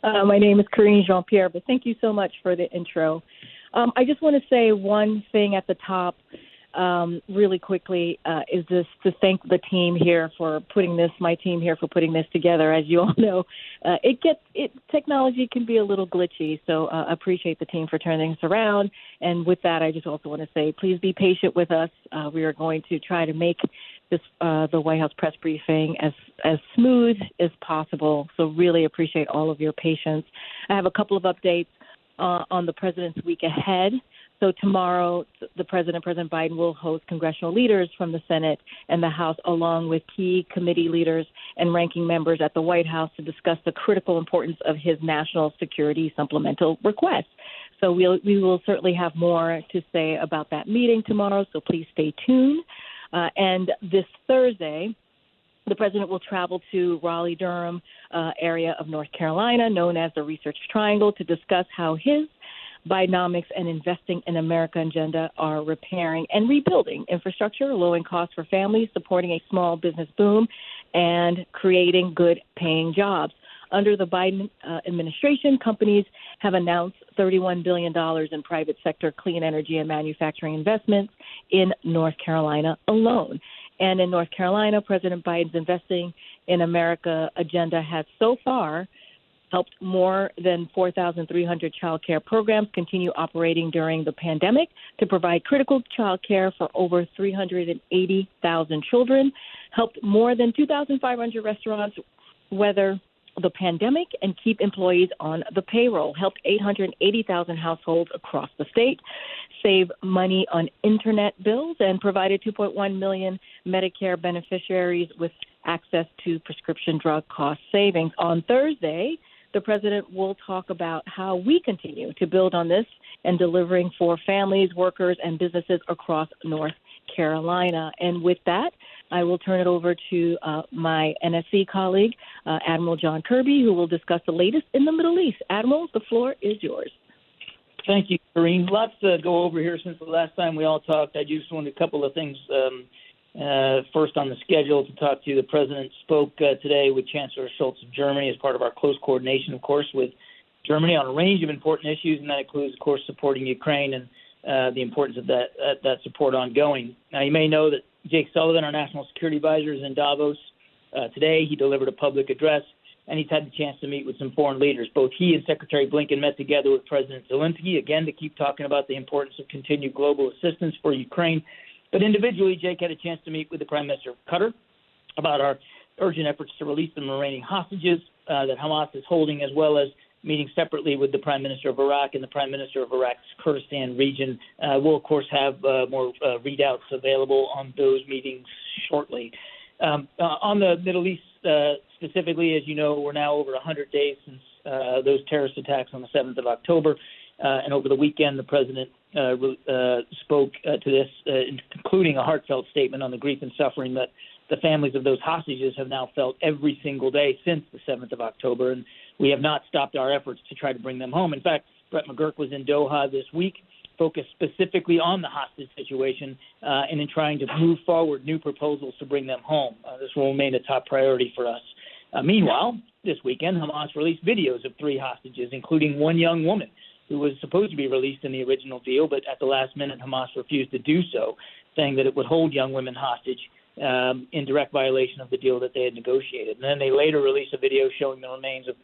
My name is Karine Jean-Pierre, but thank you so much for the intro. I just want to say one thing at the top really quickly, is this to thank the team here for putting this, my team here for putting this together. As you all know, technology can be a little glitchy, so I appreciate the team for turning this around. And with that, I just also want to say, please be patient with us. We are going to try to make this the White House press briefing as smooth as possible. So really appreciate all of your patience. I have a couple of updates on the president's week ahead. So tomorrow, President Biden will host congressional leaders from the Senate and the House, along with key committee leaders and ranking members at the White House, to discuss the critical importance of his national security supplemental request. So we will certainly have more to say about that meeting tomorrow, so please stay tuned. And this Thursday, the president will travel to Raleigh-Durham area of North Carolina, known as the Research Triangle, to discuss how his Bidenomics and Investing in America agenda are repairing and rebuilding infrastructure, lowering costs for families, supporting a small business boom, and creating good-paying jobs. Under the Biden administration, companies have announced $31 billion in private sector clean energy and manufacturing investments in North Carolina alone. And in North Carolina, President Biden's Investing in America agenda has so far helped more than 4,300 child care programs continue operating during the pandemic to provide critical child care for over 380,000 children, helped more than 2,500 restaurants weather the pandemic and keep employees on the payroll, helped 880,000 households across the state save money on internet bills, and provided 2.1 million Medicare beneficiaries with access to prescription drug cost savings. On Thursday, the president will talk about how we continue to build on this and delivering for families, workers, and businesses across North Carolina. And with that, I will turn it over to my NSC colleague, Admiral John Kirby, who will discuss the latest in the Middle East. Admiral, the floor is yours. Thank you, Karine. Lots to go over here since the last time we all talked. I just wanted a couple of things. First on the schedule to talk to you. The president spoke today with Chancellor Scholz of Germany as part of our close coordination, of course, with Germany on a range of important issues, and that includes, of course, supporting Ukraine and the importance of that support ongoing. Now, you may know that Jake Sullivan, our national security advisor, is in Davos today. He delivered a public address, and he's had the chance to meet with some foreign leaders. Both he and Secretary Blinken met together with President Zelensky, again, to keep talking about the importance of continued global assistance for Ukraine. But individually, Jake had a chance to meet with the Prime Minister of Qatar about our urgent efforts to release the remaining hostages that Hamas is holding, as well as meeting separately with the Prime Minister of Iraq and the Prime Minister of Iraq's Kurdistan region. We'll, of course, have more readouts available on those meetings shortly. On the Middle East specifically, as you know, we're now over 100 days since those terrorist attacks on the 7th of October. And over the weekend, the president spoke to this, including a heartfelt statement on the grief and suffering that the families of those hostages have now felt every single day since the 7th of October. And we have not stopped our efforts to try to bring them home. In fact, Brett McGurk was in Doha this week, focused specifically on the hostage situation and in trying to move forward new proposals to bring them home. This will remain a top priority for us. Meanwhile, this weekend, Hamas released videos of 3 hostages, including one young woman who was supposed to be released in the original deal, but at the last minute, Hamas refused to do so, saying that it would hold young women hostage in direct violation of the deal that they had negotiated. And then they later released a video showing the remains of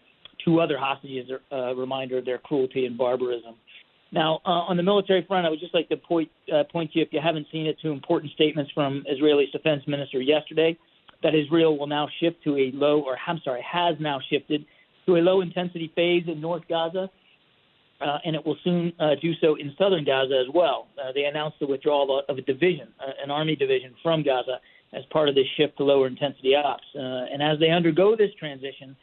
2 other hostages, a reminder of their cruelty and barbarism. Now, on the military front, I would just like to point you, if you haven't seen it, to important statements from Israel's defense minister yesterday, that Israel will now shift to has now shifted to a low-intensity phase in North Gaza, and it will soon do so in southern Gaza as well. They announced the withdrawal of a division, an army division from Gaza, as part of this shift to lower intensity ops. And as they undergo this transition,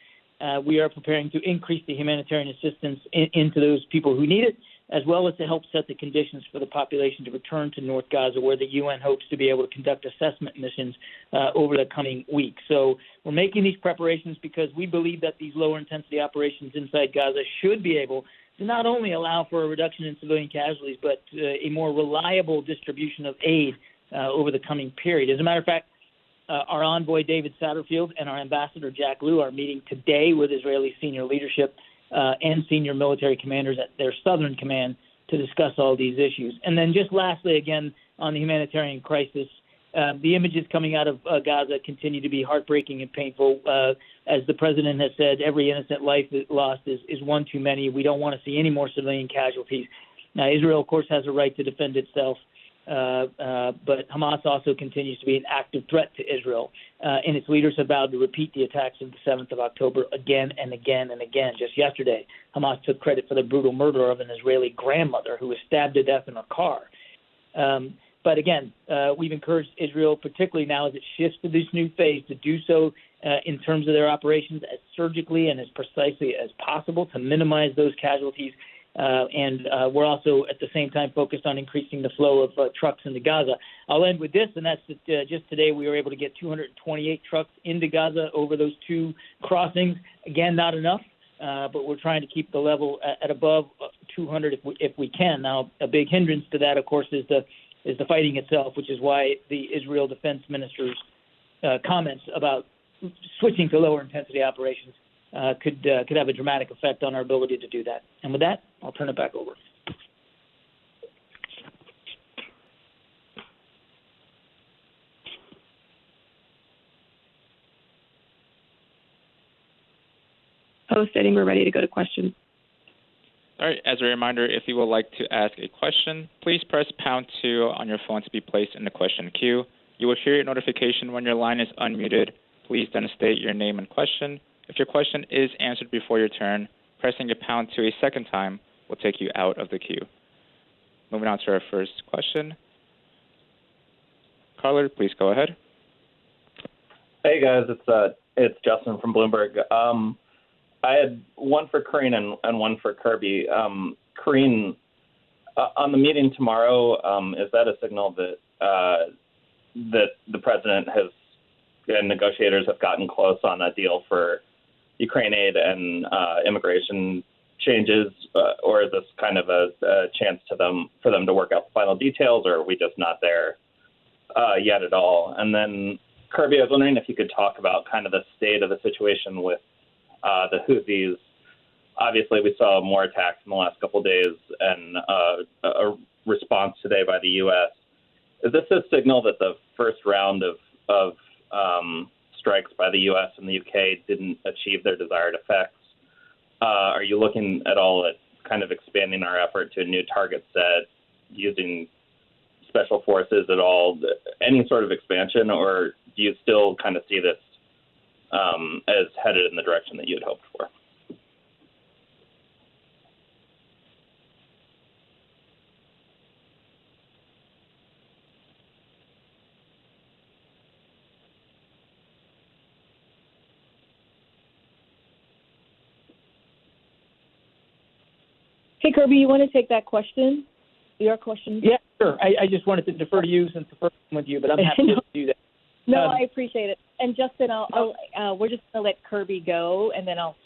we are preparing to increase the humanitarian assistance into those people who need it, as well as to help set the conditions for the population to return to North Gaza, where the UN hopes to be able to conduct assessment missions over the coming weeks. So we're making these preparations because we believe that these lower intensity operations inside Gaza should be able to not only allow for a reduction in civilian casualties, but a more reliable distribution of aid over the coming period. As a matter of fact, our envoy David Satterfield and our ambassador Jack Lew are meeting today with Israeli senior leadership and senior military commanders at their southern command to discuss all these issues. And then just lastly, again, on the humanitarian crisis, the images coming out of Gaza continue to be heartbreaking and painful. As the president has said, every innocent life lost is one too many. We don't want to see any more civilian casualties. Now, Israel, of course, has a right to defend itself, but Hamas also continues to be an active threat to Israel, and its leaders have vowed to repeat the attacks of the 7th of October again and again and again. Just yesterday, Hamas took credit for the brutal murder of an Israeli grandmother who was stabbed to death in a car. But again, we've encouraged Israel, particularly now as it shifts to this new phase, to do so in terms of their operations as surgically and as precisely as possible to minimize those casualties. And we're also at the same time focused on increasing the flow of trucks into Gaza. I'll end with this, and that's that just today we were able to get 228 trucks into Gaza over those two crossings. Again, not enough, but we're trying to keep the level at above 200 if we can. Now, a big hindrance to that, of course, is the fighting itself, which is why the Israel Defense Minister's comments about switching to lower intensity operations could have a dramatic effect on our ability to do that. And with that, I'll turn it back over. Host, I think we're ready to go to questions. All right, as a reminder, if you would like to ask a question, please press #2 on your phone to be placed in the question queue. You will hear a notification when your line is unmuted. Please then state your name and question. If your question is answered before your turn, pressing a #2 a second time will take you out of the queue. Moving on to our first question. Caller, please go ahead. Hey guys, it's Justin from Bloomberg. I had one for Karine and one for Kirby. Karine, on the meeting tomorrow, is that a signal that that the president has and negotiators have gotten close on a deal for Ukraine aid and immigration changes, or is this kind of a chance for them to work out the final details, or are we just not there yet at all? And then, Kirby, I was wondering if you could talk about kind of the state of the situation with the Houthis. Obviously, we saw more attacks in the last couple of days and a response today by the U.S. Is this a signal that the first round of strikes by the U.S. and the U.K. didn't achieve their desired effects? Are you looking at all at kind of expanding our effort to a new target set, using special forces at all, any sort of expansion, or do you still kind of see this as headed in the direction that you had hoped for? Hey, Kirby, you want to take that question? Your question? Yeah, sure. I just wanted to defer to you since the first one with you, but I'm happy to do that. No, I appreciate it. And Justin, we're just going to let Kirby go, and then I'll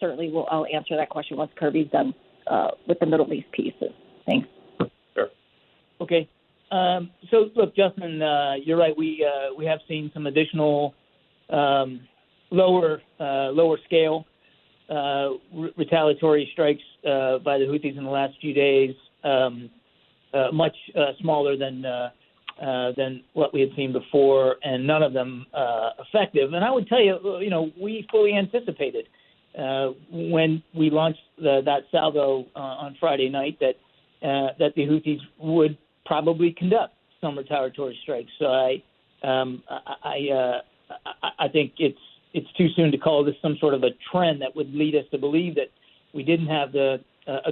answer that question once Kirby's done with the Middle East pieces. Thanks. Sure. Okay. So look, Justin, you're right. We have seen some additional lower scale retaliatory strikes by the Houthis in the last few days, much smaller than what we had seen before, and none of them effective. And I would tell you, we fully anticipated when we launched that salvo on Friday night that the Houthis would probably conduct some retaliatory strikes. So I think it's too soon to call this some sort of a trend that would lead us to believe that we didn't have a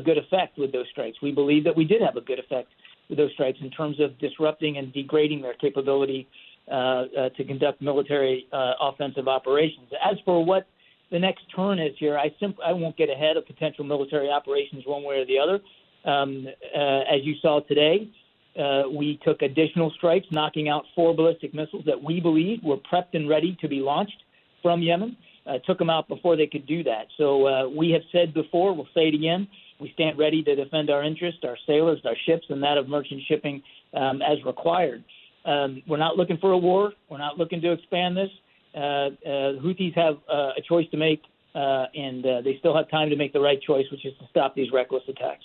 good effect with those strikes. We believe that we did have a good effect with those strikes in terms of disrupting and degrading their capability to conduct military offensive operations. As for what the next turn is here, I won't get ahead of potential military operations one way or the other. As you saw today, we took additional strikes, knocking out 4 ballistic missiles that we believe were prepped and ready to be launched from Yemen. Took them out before they could do that. So we have said before, we'll say it again, we stand ready to defend our interests, our sailors, our ships, and that of merchant shipping as required. We're not looking for a war. We're not looking to expand this. Houthis have a choice to make and they still have time to make the right choice, which is to stop these reckless attacks.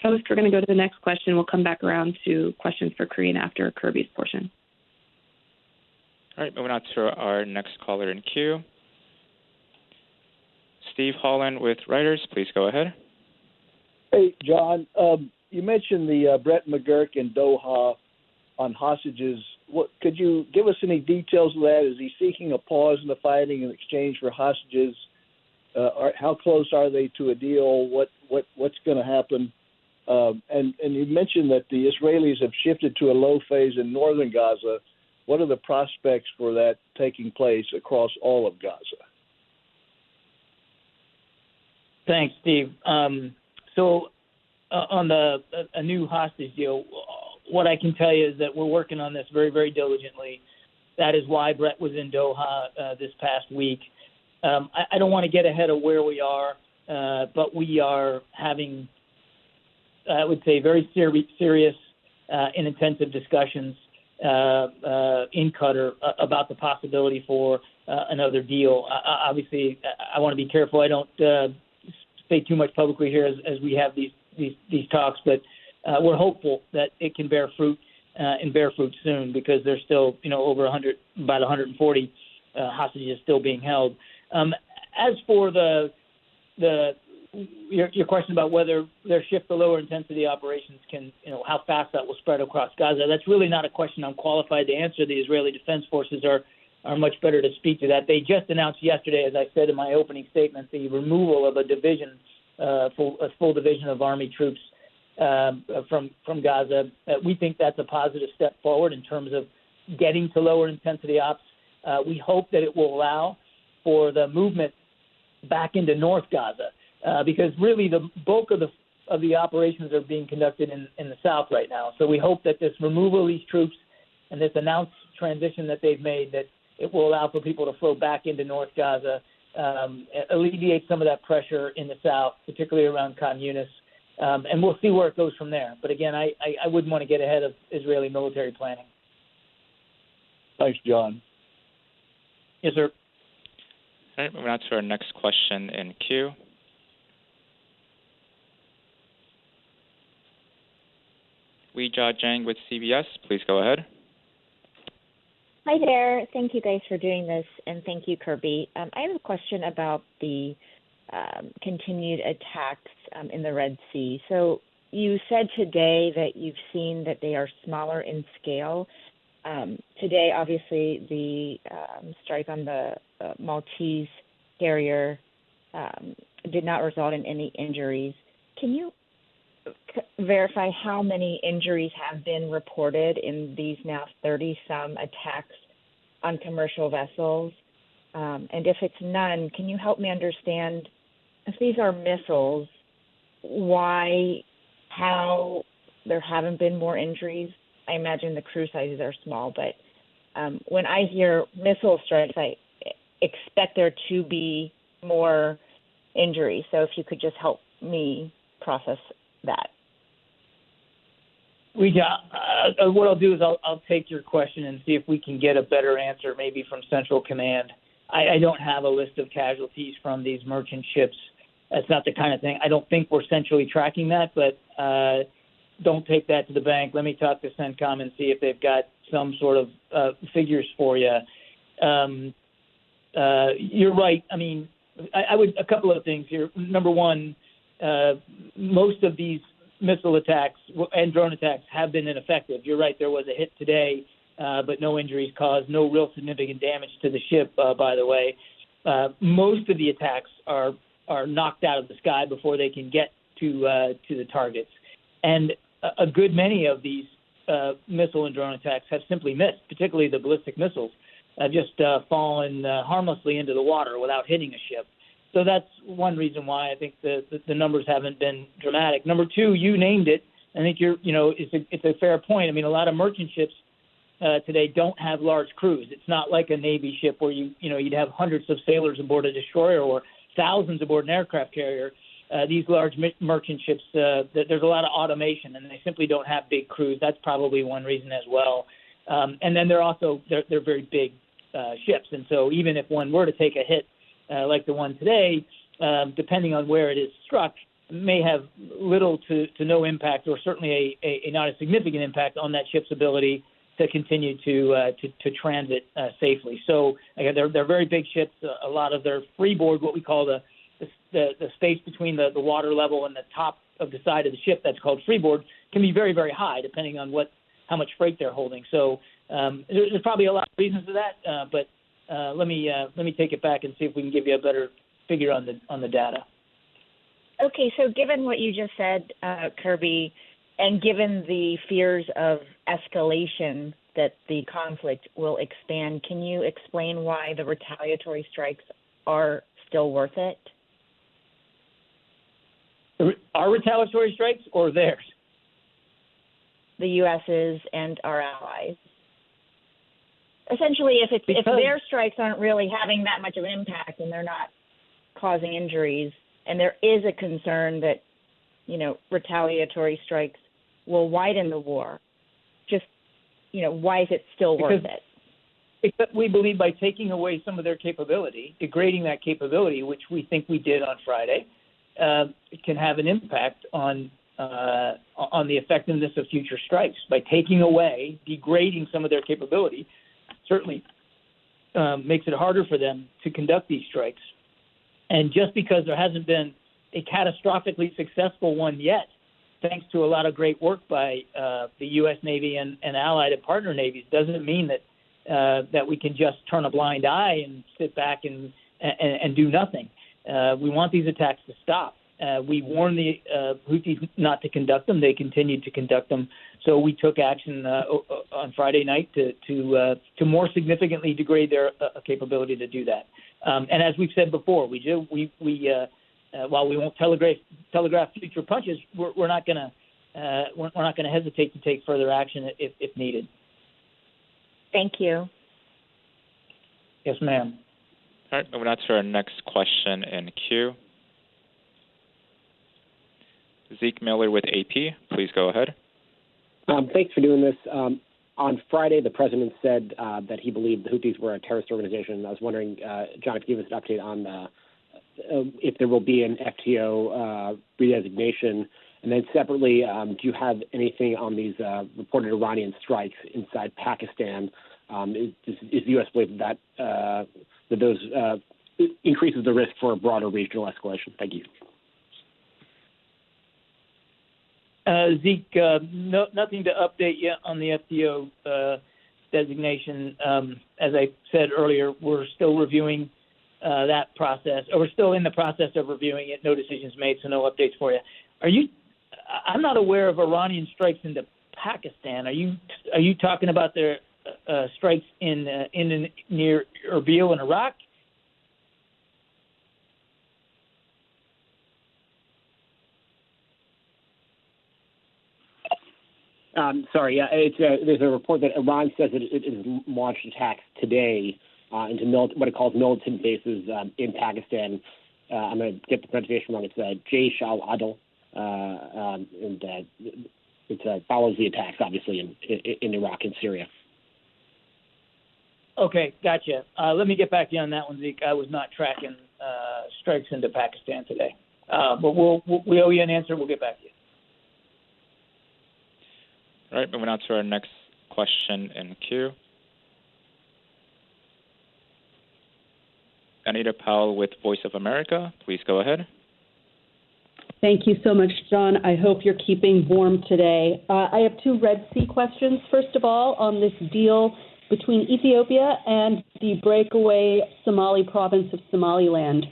Host, we're going to go to the next question. We'll come back around to questions for Karine after Kirby's portion. All right, moving on to our next caller in queue. Steve Holland with Reuters, please go ahead. Hey, John, you mentioned the Brett McGurk in Doha on hostages. Could you give us any details of that? Is he seeking a pause in the fighting in exchange for hostages? How close are they to a deal? What's going to happen? And you mentioned that the Israelis have shifted to a low phase in northern Gaza. What are the prospects for that taking place across all of Gaza? Thanks, Steve. So on a new hostage deal, what I can tell you is that we're working on this very, very diligently. That is why Brett was in Doha this past week. I don't want to get ahead of where we are, but we are having, I would say, very serious and intensive discussions in Qatar about the possibility for another deal. Obviously, I want to be careful. I don't say too much publicly here as we have these talks, but we're hopeful that it can bear fruit and bear fruit soon, because there's still over about 140 hostages still being held. As for your question about whether their shift to lower intensity operations can, how fast that will spread across Gaza, that's really not a question I'm qualified to answer. The Israeli Defense Forces are much better to speak to that. They just announced yesterday, as I said in my opening statement, the removal of a division, a full division of Army troops from Gaza. We think that's a positive step forward in terms of getting to lower intensity ops. We hope that it will allow for the movement back into North Gaza, because really the bulk of the operations are being conducted in the south right now. So we hope that this removal of these troops and this announced transition that they've made, that it will allow for people to flow back into North Gaza, alleviate some of that pressure in the south, particularly around Khan Yunis. And we'll see where it goes from there. But again, I wouldn't want to get ahead of Israeli military planning. Thanks, John. Yes, sir. All right, moving on to our next question in queue. Weijia Zhang with CBS, please go ahead. Hi there. Thank you guys for doing this, and thank you, Kirby. I have a question about the continued attacks in the Red Sea. So you said today that you've seen that they are smaller in scale. Today, obviously, the strike on the Maltese carrier did not result in any injuries. Can you verify how many injuries have been reported in these now 30-some attacks on commercial vessels? And if it's none, can you help me understand, if these are missiles, how there haven't been more injuries? I imagine the crew sizes are small, but when I hear missile strikes, I expect there to be more injuries. So if you could just help me process that. What I'll do is I'll take your question and see if we can get a better answer, maybe from Central Command. I don't have a list of casualties from these merchant ships. That's not the kind of thing. I don't think we're centrally tracking that, but don't take that to the bank. Let me talk to CENTCOM and see if they've got some sort of figures for you. You're right. I mean, I would a couple of things here. Number one, most of these missile attacks and drone attacks have been ineffective. You're right. There was a hit today, but no injuries caused, no real significant damage to the ship, by the way. Most of the attacks are knocked out of the sky before they can get to the targets. And a good many of these missile and drone attacks have simply missed, particularly the ballistic missiles, just fallen harmlessly into the water without hitting a ship. So that's one reason why I think the numbers haven't been dramatic. Number two, you named it. I think it's a fair point. I mean, a lot of merchant ships today don't have large crews. It's not like a Navy ship where you'd have hundreds of sailors aboard a destroyer or thousands aboard an aircraft carrier. these large merchant ships, there's a lot of automation, and they simply don't have big crews. That's probably one reason as well. And then they're very big ships, and so even if one were to take a hit like the one today, depending on where it is struck, may have little to no impact, or certainly a not a significant impact on that ship's ability to continue to transit safely. So again, they're very big ships. A lot of their freeboard, what we call the space between the water level and the top of the side of the ship, that's called freeboard, can be very, very high depending on how much freight they're holding. So there's probably a lot of reasons for that, but let me take it back and see if we can give you a better figure on the data. Okay, so given what you just said, Kirby, and given the fears of escalation that the conflict will expand, can you explain why the retaliatory strikes are still worth it? Our retaliatory strikes or theirs? The U.S.'s and our allies. Essentially, if their strikes aren't really having that much of an impact and they're not causing injuries, and there is a concern that, retaliatory strikes will widen the war, just, why is it still worth it? Except we believe by taking away some of their capability, degrading that capability, which we think we did on Friday, it can have an impact on the effectiveness of future strikes. By taking away, degrading some of their capability, certainly makes it harder for them to conduct these strikes. And just because there hasn't been a catastrophically successful one yet, thanks to a lot of great work by the U.S. Navy and allied and partner navies, doesn't mean that we can just turn a blind eye and sit back and do nothing. We want these attacks to stop. We warned the Houthis not to conduct them. They continued to conduct them. So we took action on Friday night to more significantly degrade their capability to do that. And as we've said before, while we won't telegraph future punches, we're not going to hesitate to take further action if needed. Thank you. Yes, ma'am. All right, moving on to our next question in queue. Zeke Miller with AP, please go ahead. Thanks for doing this. On Friday, the president said that he believed the Houthis were a terrorist organization. I was wondering, John, if you give us an update on if there will be an FTO redesignation. And then separately, do you have anything on these reported Iranian strikes inside Pakistan? Is the U.S. believe that those increases the risk for a broader regional escalation? Thank you. Zeke, nothing to update yet on the FTO designation. As I said earlier, we're still reviewing that process, or we're still in the process of reviewing it. No decisions made, so no updates for you. I'm not aware of Iranian strikes into Pakistan. Are you talking about their strikes in near Erbil in Iraq? Sorry, there's a report that Iran says that it has launched attacks today into what it calls militant bases in Pakistan. I'm going to get the pronunciation wrong. It's Jaish al-Adl, and it follows the attacks, obviously, in Iraq and Syria. Okay, gotcha. Let me get back to you on that one, Zeke. I was not tracking strikes into Pakistan today. But we owe you an answer. We'll get back to you. All right, moving on to our next question in queue. Anita Powell with Voice of America, please go ahead. Thank you so much, John. I hope you're keeping warm today. I have two Red Sea questions. First of all, on this deal between Ethiopia and the breakaway Somali province of Somaliland.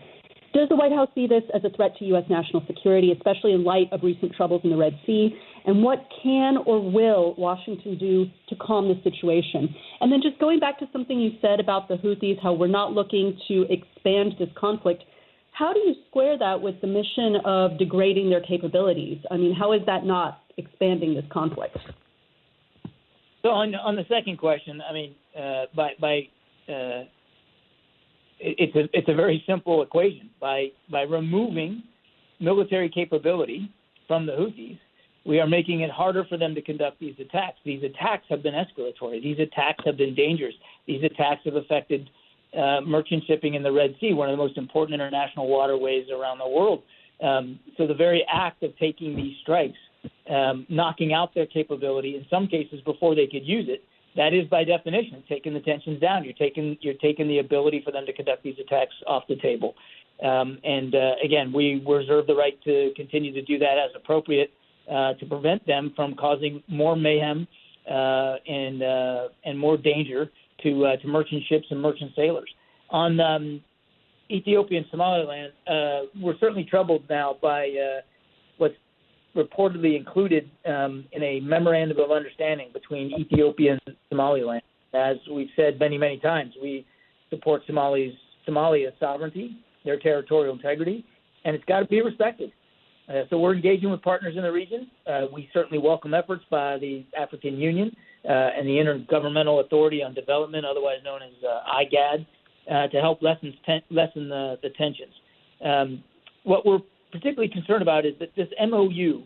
Does the White House see this as a threat to U.S. national security, especially in light of recent troubles in the Red Sea? And what can or will Washington do to calm the situation? And then just going back to something you said about the Houthis, how we're not looking to expand this conflict, how do you square that with the mission of degrading their capabilities? I mean, how is that not expanding this conflict? So on the second question, I mean, it's a very simple equation. By removing military capability from the Houthis, we are making it harder for them to conduct these attacks. These attacks have been escalatory. These attacks have been dangerous. These attacks have affected merchant shipping in the Red Sea, one of the most important international waterways around the world. So the very act of taking these strikes, knocking out their capability, in some cases before they could use it, that is by definition taking the tensions down. You're taking the ability for them to conduct these attacks off the table. Again, we reserve the right to continue to do that as appropriate to prevent them from causing more mayhem and more danger to merchant ships and merchant sailors. On Ethiopia and Somaliland, we're certainly troubled now by what's reportedly included in a memorandum of understanding between Ethiopia and Somaliland. As we've said many, many times, we support Somalia's sovereignty, their territorial integrity, and it's got to be respected. So we're engaging with partners in the region. We certainly welcome efforts by the African Union and the Intergovernmental Authority on Development, otherwise known as IGAD, to help lessen the tensions. What we're particularly concerned about is that this MOU,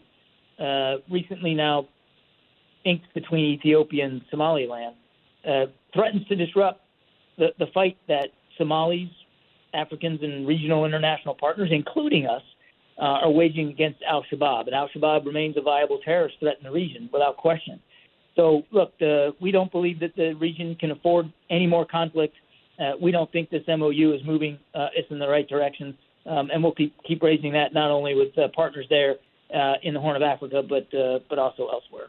recently now inked between Ethiopia and Somaliland, threatens to disrupt the fight that Somalis, Africans, and regional international partners, including us, are waging against al-Shabaab. And al-Shabaab remains a viable terrorist threat in the region without question. So, look, we don't believe that the region can afford any more conflict. We don't think this MOU is moving us in the right direction. And we'll keep raising that not only with partners there in the Horn of Africa, but also elsewhere.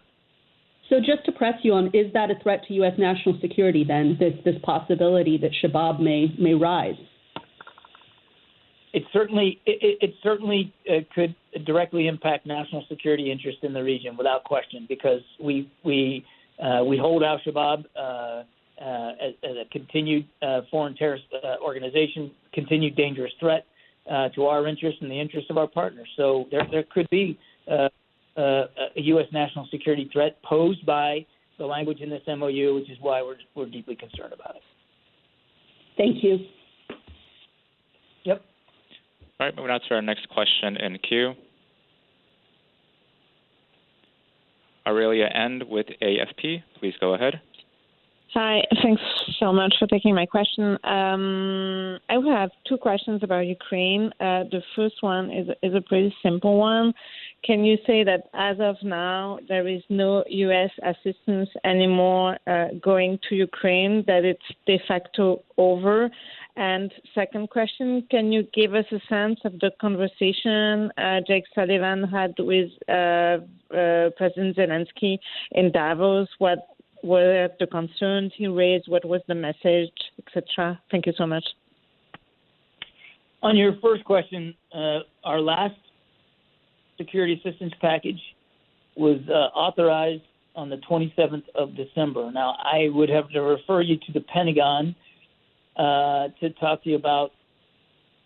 So just to press you on, is that a threat to U.S. national security then, this possibility that Shabaab may rise? It certainly could directly impact national security interest in the region without question, because we hold al-Shabaab as a continued foreign terrorist organization, continued dangerous threat to our interests and the interests of our partners. So there could be a U.S. national security threat posed by the language in this MOU, which is why we're deeply concerned about it. Thank you. Yep. All right, moving on to our next question in queue. Aurelia End with AFP, please go ahead. Hi, thanks so much for taking my question. I would have two questions about Ukraine. The first one is a pretty simple one. Can you say that as of now there is no U.S. assistance anymore going to Ukraine, that it's de facto over? And second question, can you give us a sense of the conversation Jake Sullivan had with President Zelensky in Davos? What were the concerns he raised? What was the message, etc.? Thank you so much. On your first question, our last security assistance package was authorized on the 27th of December. Now, I would have to refer you to the Pentagon to talk to you about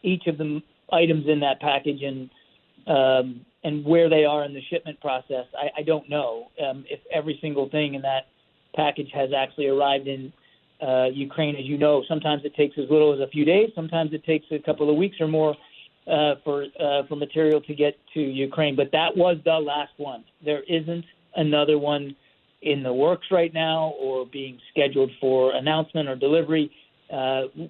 each of the items in that package and where they are in the shipment process. I don't know if every single thing in that package has actually arrived in Ukraine. As you know, sometimes it takes as little as a few days. Sometimes it takes a couple of weeks or more for material to get to Ukraine. But that was the last one. There isn't another one in the works right now or being scheduled for announcement or delivery.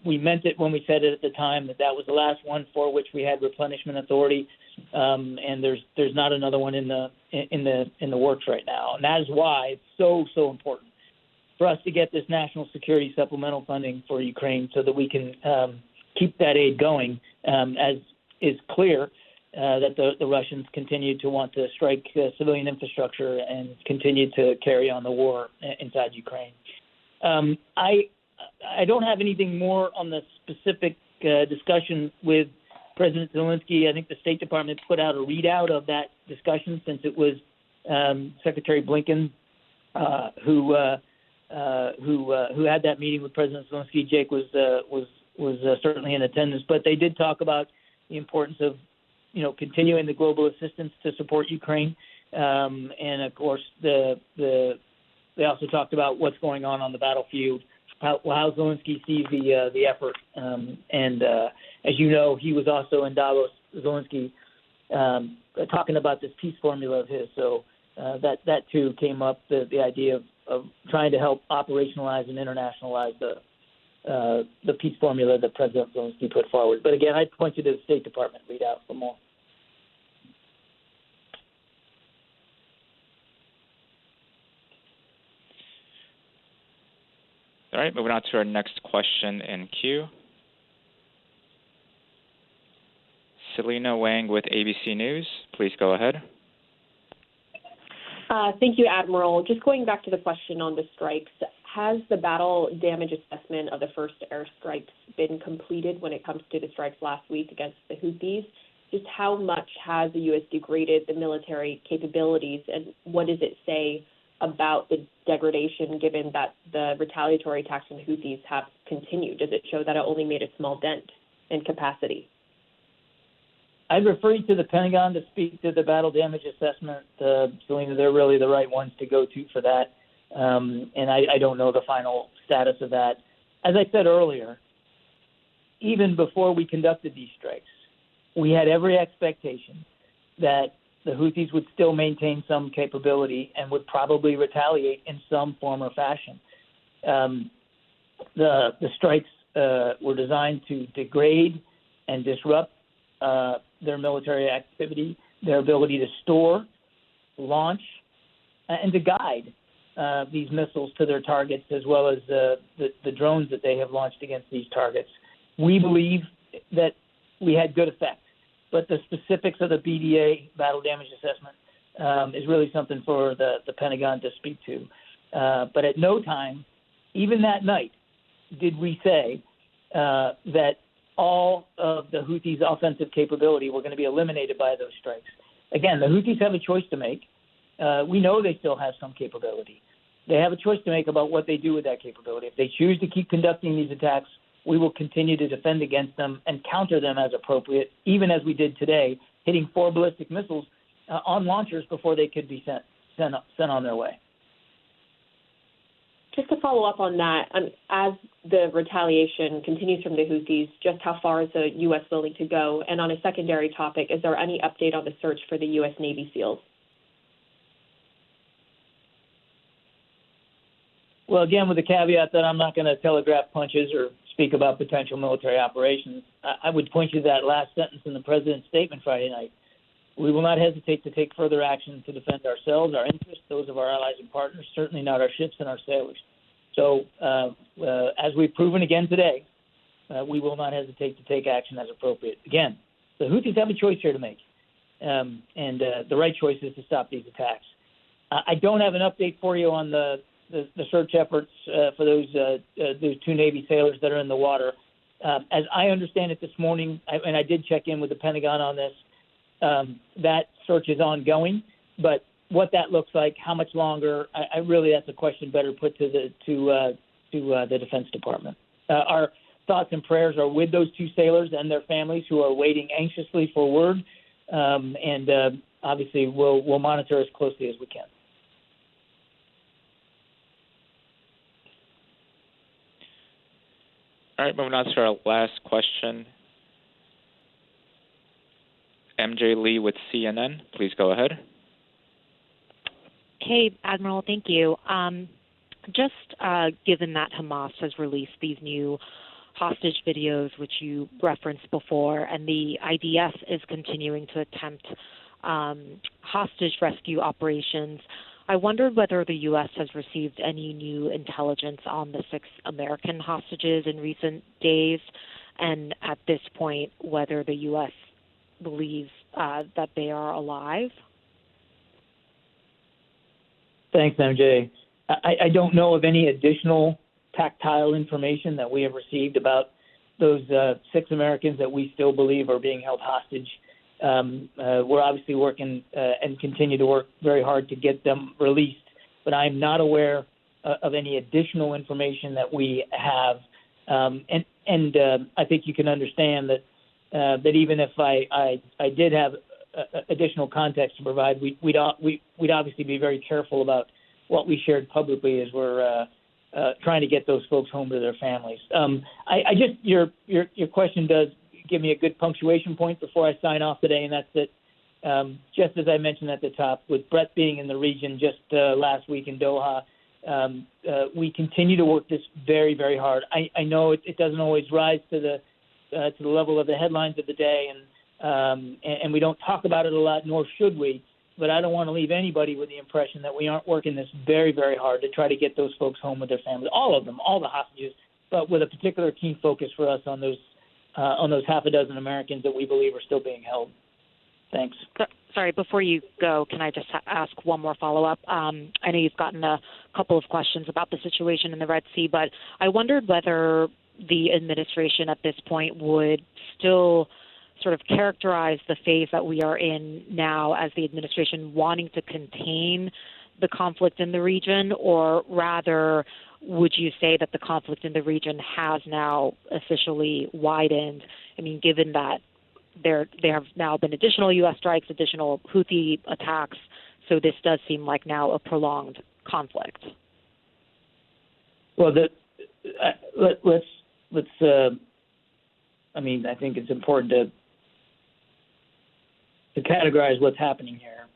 We meant it when we said it at the time that was the last one for which we had replenishment authority, and there's not another one in the works right now. And that is why it's so important for us to get this national security supplemental funding for Ukraine so that we can keep that aid going, as is clear that the Russians continue to want to strike civilian infrastructure and continue to carry on the war inside Ukraine. I don't have anything more on the specific discussion with President Zelensky. I think the State Department put out a readout of that discussion, since it was Secretary Blinken who had that meeting with President Zelensky. Jake was certainly in attendance, but they did talk about the importance of continuing the global assistance to support Ukraine, and of course they also talked about what's going on the battlefield. How Zelensky sees the effort, and as you know, he was also in Davos, Zelensky, talking about this peace formula of his. So that too came up, the idea of trying to help operationalize and internationalize the peace formula that President Zelensky put forward. But again, I'd point you to the State Department readout for more. All right, moving on to our next question in queue. Selena Wang with ABC News, please go ahead. Thank you, Admiral. Just going back to the question on the strikes, has the battle damage assessment of the first airstrikes been completed when it comes to the strikes last week against the Houthis? Just how much has the U.S. degraded the military capabilities, and what does it say about the degradation given that the retaliatory attacks on the Houthis have continued? Does it show that it only made a small dent in capacity? I'd refer you to the Pentagon to speak to the battle damage assessment. Selena, they're really the right ones to go to for that. And I don't know the final status of that. As I said earlier, even before we conducted these strikes, we had every expectation that the Houthis would still maintain some capability and would probably retaliate in some form or fashion. The strikes were designed to degrade and disrupt their military activity, their ability to store, launch, and to guide these missiles to their targets, as well as the drones that they have launched against these targets. We believe that we had good effect, but the specifics of the BDA, battle damage assessment, is really something for the Pentagon to speak to. But at no time, even that night, did we say that all of the Houthis' offensive capability were going to be eliminated by those strikes. Again, the Houthis have a choice to make. We know they still have some capability. They have a choice to make about what they do with that capability. If they choose to keep conducting these attacks, we will continue to defend against them and counter them as appropriate, even as we did today, hitting 4 ballistic missiles on launchers before they could be sent on their way. Just to follow up on that, as the retaliation continues from the Houthis, just how far is the U.S. willing to go? And on a secondary topic, is there any update on the search for the U.S. Navy SEALs? Well, again, with the caveat that I'm not going to telegraph punches or speak about potential military operations, I would point you to that last sentence in the President's statement Friday night. We will not hesitate to take further action to defend ourselves, our interests, those of our allies and partners, certainly not our ships and our sailors. So as we've proven again today, we will not hesitate to take action as appropriate. Again, the Houthis have a choice here to make, and the right choice is to stop these attacks. I don't have an update for you on the search efforts for those 2 Navy sailors that are in the water. As I understand it this morning, and I did check in with the Pentagon on this, that search is ongoing, but what that looks like, how much longer, I really, that's a question better put to the Defense Department. Our thoughts and prayers are with those 2 sailors and their families who are waiting anxiously for word, and obviously we'll monitor as closely as we can. All right, moving on to our last question. MJ Lee with CNN, please go ahead. Hey, Admiral, thank you. Just given that Hamas has released these new hostage videos, which you referenced before, and the IDF is continuing to attempt hostage rescue operations, I wondered whether the U.S. has received any new intelligence on the 6 American hostages in recent days, and at this point, whether the U.S. believes that they are alive. Thanks, MJ. I don't know of any additional tactile information that we have received about those 6 Americans that we still believe are being held hostage. We're obviously working and continue to work very hard to get them released, but I'm not aware of any additional information that we have. And I think you can understand that even if I did have additional context to provide, we'd obviously be very careful about what we shared publicly as we're trying to get those folks home to their families. Your question does give me a good punctuation point before I sign off today, and that's that Just as I mentioned at the top, with Brett being in the region just last week in Doha, we continue to work this very, very hard. I know it doesn't always rise to the level of the headlines of the day, and we don't talk about it a lot, nor should we. But I don't want to leave anybody with the impression that we aren't working this very, very hard to try to get those folks home with their families, all of them, all the hostages, but with a particular keen focus for us on those half a dozen Americans that we believe are still being held. Thanks. Sorry, before you go, can I just ask one more follow-up? I know you've gotten a couple of questions about the situation in the Red Sea, but I wondered whether the administration at this point would still sort of characterize the phase that we are in now as the administration wanting to contain the conflict in the region, or rather would you say that the conflict in the region has now officially widened? I mean, given that there have now been additional U.S. strikes, additional Houthi attacks, so this does seem like now a prolonged conflict. Well, let's. I mean, I think it's important to categorize what's happening here.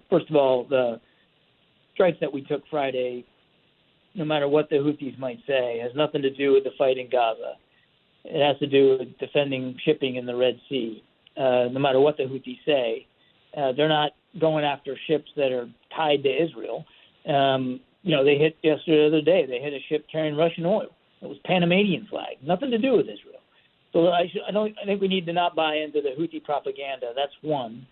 First of all, the strikes that we took Friday, no matter what the Houthis might say, has nothing to do with the fight in Gaza. It has to do with defending shipping in the Red Sea. No matter what the Houthis say, they're not going after ships that are tied to Israel. They hit yesterday, the other day, they hit a ship carrying Russian oil. It was Panamanian flag, nothing to do with Israel. So I think we need to not buy into the Houthi propaganda. That's one.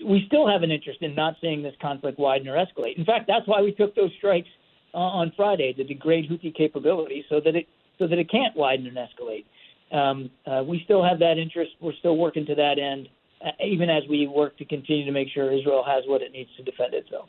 We still have an interest in not seeing this conflict widen or escalate. In fact, that's why we took those strikes on Friday, to degrade Houthi capability so that it can't widen and escalate. We still have that interest. We're still working to that end, even as we work to continue to make sure Israel has what it needs to defend itself.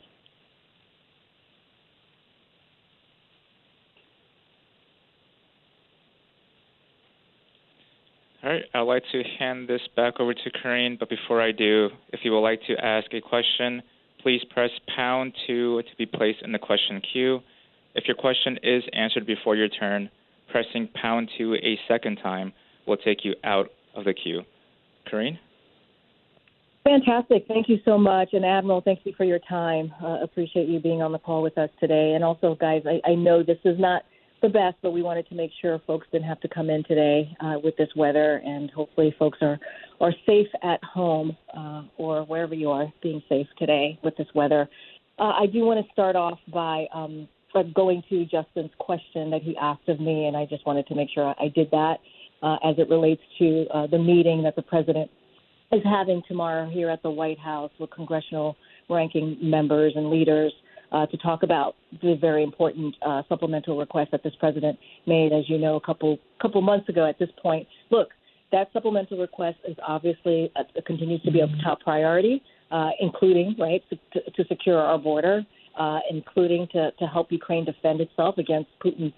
All right, I'd like to hand this back over to Karine, but before I do, if you would like to ask a question, please press #2 to be placed in the question queue. If your question is answered before your turn, pressing #2 a second time will take you out of the queue. Karine? Fantastic. Thank you so much. And Admiral, thank you for your time. Appreciate you being on the call with us today. And also, guys, I know this is not the best, but we wanted to make sure folks didn't have to come in today with this weather, and hopefully folks are safe at home or wherever you are, being safe today with this weather. I do want to start off by going to Justin's question that he asked of me, and I just wanted to make sure I did that as it relates to the meeting that the president is having tomorrow here at the White House with congressional ranking members and leaders to talk about the very important supplemental request that this president made, as you know, a couple months ago at this point. Look, that supplemental request is obviously continues to be a top priority, including, right, to secure our border, including to help Ukraine defend itself against Putin's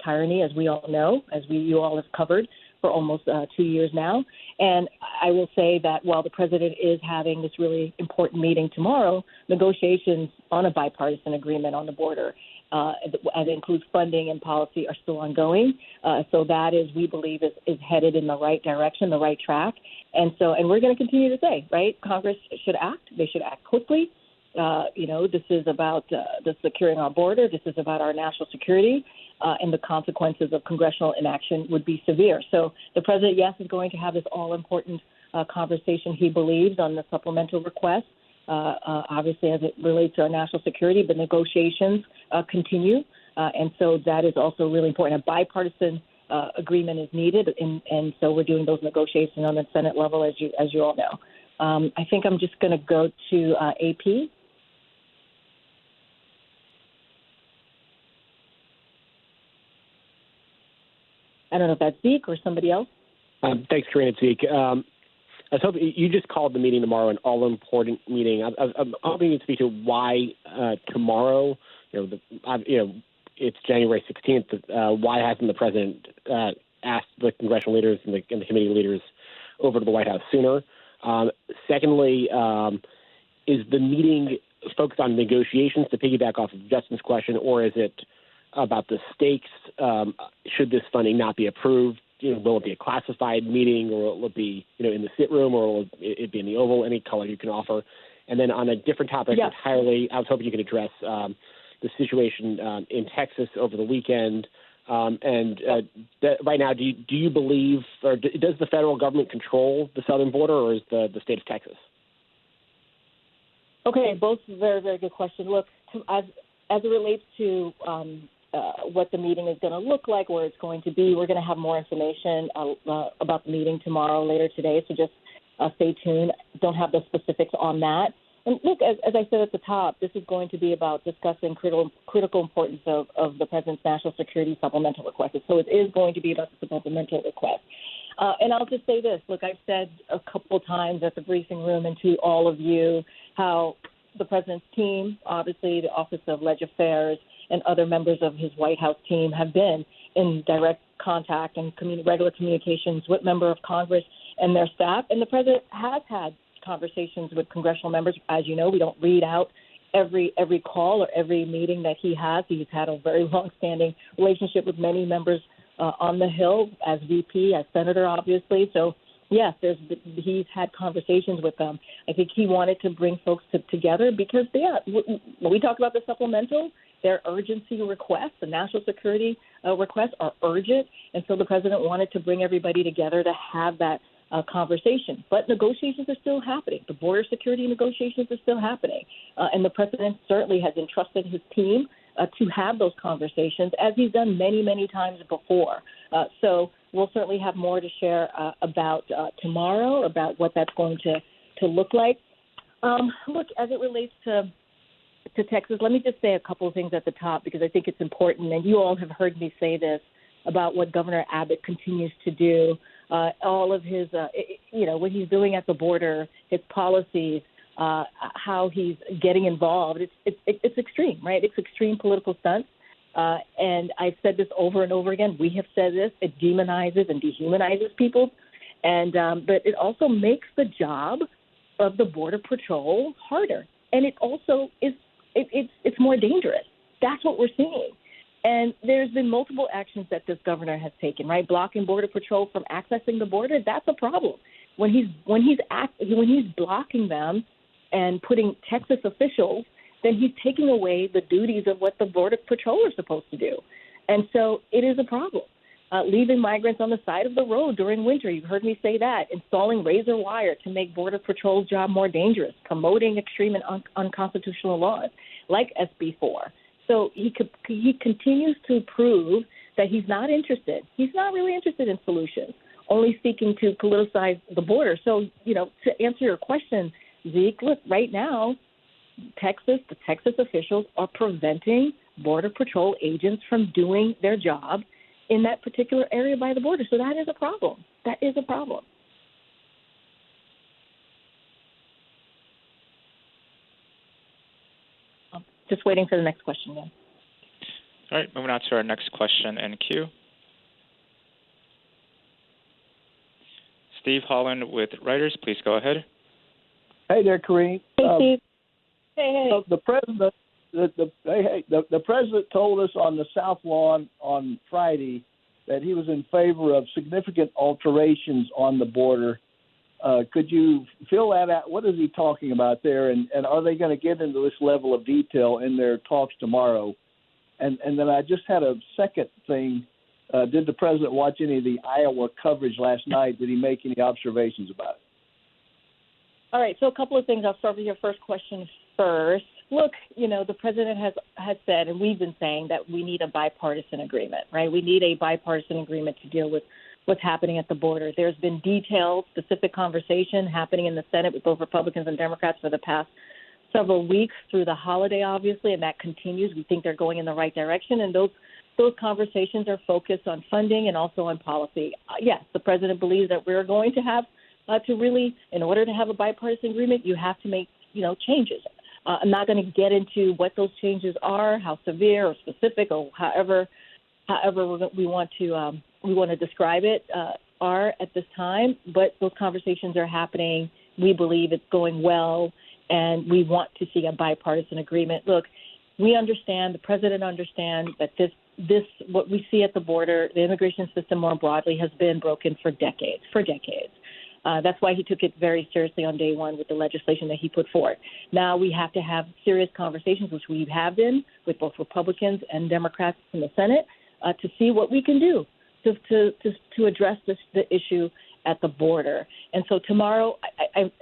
tyranny, as we all know, you all have covered for almost 2 years now. And I will say that while the president is having this really important meeting tomorrow, negotiations on a bipartisan agreement on the border, as it includes funding and policy, are still ongoing. So that is, we believe, is headed in the right direction, the right track. And we're going to continue to say, right, Congress should act. They should act quickly. This is about the securing our border. This is about our national security, and the consequences of congressional inaction would be severe. So the president, yes, is going to have this all-important conversation, he believes, on the supplemental request, obviously as it relates to our national security, but negotiations continue. And so that is also really important. A bipartisan agreement is needed, and so we're doing those negotiations on the Senate level, as you all know. I think I'm just going to go to AP. I don't know if that's Zeke or somebody else. Thanks, Karine. It's Zeke. I was hoping you just called the meeting tomorrow an all-important meeting. I'm hoping you could speak to why tomorrow. It's January 16th. Why hasn't the president asked the congressional leaders and the committee leaders over to the White House sooner? Secondly, is the meeting focused on negotiations, to piggyback off of Justin's question, or is it about the stakes? Should this funding not be approved? will it be a classified meeting, or will it be in the sit room, or will it be in the Oval? Any color you can offer. And then on a different topic entirely, I was hoping you could address the situation in Texas over the weekend. Right now, do you believe, or does the federal government control the southern border, or is the state of Texas? Okay, both very, very good questions. Look, as it relates to what the meeting is going to look like, where it's going to be, we're going to have more information about the meeting tomorrow, later today, so just stay tuned. Don't have the specifics on that. And look, as I said at the top, this is going to be about discussing critical importance of the President's national security supplemental request. So it is going to be about the supplemental request. And I'll just say this. Look, I've said a couple times at the briefing room and to all of you how the President's team, obviously the Office of Leg Affairs, and other members of his White House team have been in direct contact and regular communications with members of Congress and their staff. And the President has had conversations with congressional members. As you know, we don't read out every call or every meeting that he has. He's had a very long-standing relationship with many members on the Hill as VP, as Senator, obviously. So, yes, he's had conversations with them. I think he wanted to bring folks together because, when we talk about the supplemental, their urgency requests, the national security requests are urgent, and so the President wanted to bring everybody together to have that conversation. But negotiations are still happening. The border security negotiations are still happening, and the President certainly has entrusted his team to have those conversations, as he's done many, many times before. So we'll certainly have more to share about tomorrow, about what that's going to look like. Look, as it relates to Texas, let me just say a couple of things at the top, because I think it's important, and you all have heard me say this about what Governor Abbott continues to do, all of his, what he's doing at the border, his policies, how he's getting involved. It's extreme, right? It's extreme political stunts. And I've said this over and over again. We have said this. It demonizes and dehumanizes people. But it also makes the job of the Border Patrol harder. And it also is, it's more dangerous. That's what we're seeing. And there's been multiple actions that this governor has taken, right? Blocking Border Patrol from accessing the border, that's a problem. When he's blocking them and putting Texas officials, then he's taking away the duties of what the Border Patrol are supposed to do. And so it is a problem. Leaving migrants on the side of the road during winter, you've heard me say that. Installing razor wire to make Border Patrol's job more dangerous. Promoting extreme and unconstitutional laws like SB 4. So he continues to prove that he's not interested. He's not really interested in solutions, only seeking to politicize the border. So, to answer your question, Zeke, look, right now, the Texas officials are preventing Border Patrol agents from doing their job in that particular area by the border. So that is a problem. That is a problem. I'm just waiting for the next question then. All right, moving on to our next question in queue. Steve Holland with Reuters, please go ahead. Hey there, Karine. Hey, Steve. Hey. The president told us on the South Lawn on Friday that he was in favor of significant alterations on the border. Could you fill that out? What is he talking about there? And are they going to get into this level of detail in their talks tomorrow? And then I just had a second thing. Did the president watch any of the Iowa coverage last night? Did he make any observations about it? All right, so a couple of things. I'll start with your first question first. Look, the president has said, and we've been saying, that we need a bipartisan agreement, right? We need a bipartisan agreement to deal with what's happening at the border. There's been detailed, specific conversation happening in the Senate with both Republicans and Democrats for the past several weeks through the holiday, obviously, and that continues. We think they're going in the right direction, and those conversations are focused on funding and also on policy. Yes, the president believes that we're going to have in order to have a bipartisan agreement, you have to make, changes. I'm not going to get into what those changes are, how severe or specific or however we want to describe it are at this time. But those conversations are happening. We believe it's going well, and we want to see a bipartisan agreement. Look, we understand, the president understands that this what we see at the border, the immigration system more broadly, has been broken for decades. That's why he took it very seriously on day one with the legislation that he put forth. Now we have to have serious conversations, which we have been with both Republicans and Democrats in the Senate, to see what we can do to address the issue at the border. And so tomorrow,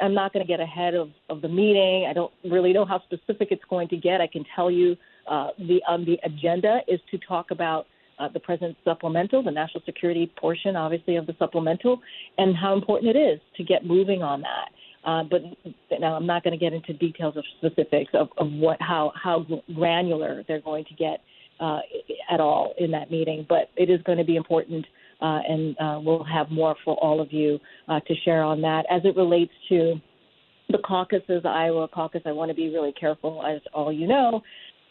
I'm not going to get ahead of the meeting. I don't really know how specific it's going to get. I can tell you the agenda is to talk about the president's supplemental, the national security portion, obviously, of the supplemental, and how important it is to get moving on that. But now I'm not going to get into details of specifics of how granular they're going to get at all in that meeting. But it is going to be important, and we'll have more for all of you to share on that. As it relates to the caucuses, the Iowa caucus, I want to be really careful, as all you know,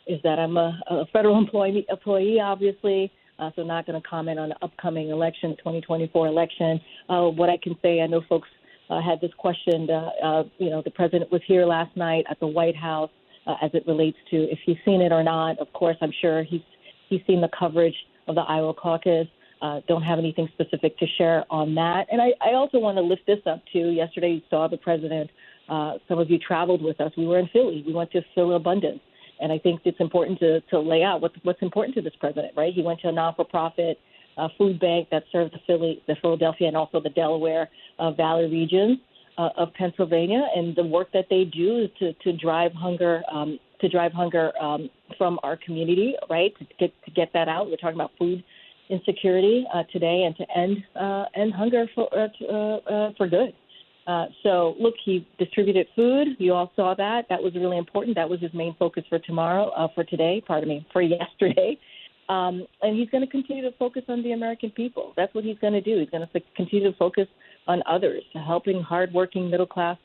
is that I'm a federal employee, obviously, so not going to comment on the upcoming election, the 2024 election. What I can say, I know folks had this question, the president was here last night at the White House as it relates to if he's seen it or not. Of course, I'm sure he's seen the coverage of the Iowa caucus. Don't have anything specific to share on that. And I also want to lift this up, too. Yesterday, you saw the president. Some of you traveled with us. We were in Philly. We went to Philly Abundance. And I think it's important to lay out what's important to this president, right? He went to a non-for-profit food bank that served the Philadelphia and also the Delaware Valley region of Pennsylvania, and the work that they do is to drive hunger from our community, right? To get that out. We're talking about food insecurity today, and to end hunger for good. So, look, he distributed food. You all saw that. That was really important. That was his main focus for yesterday. And he's going to continue to focus on the American people. That's what he's going to do. He's going to continue to focus on others, helping hardworking middle-class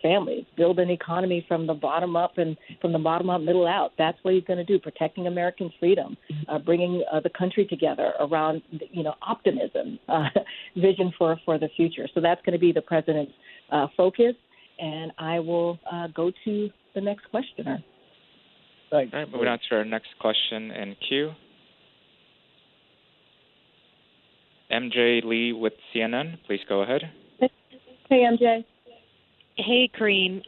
families, build an economy from the bottom up and from the bottom up, middle out. That's what he's going to do, protecting American freedom, bringing the country together around, optimism, vision for the future. So that's going to be the president's focus, and I will go to the next questioner. Thanks. All right, moving on to our next question in queue. MJ Lee with CNN, please go ahead. Hey, MJ. Hey, Karine.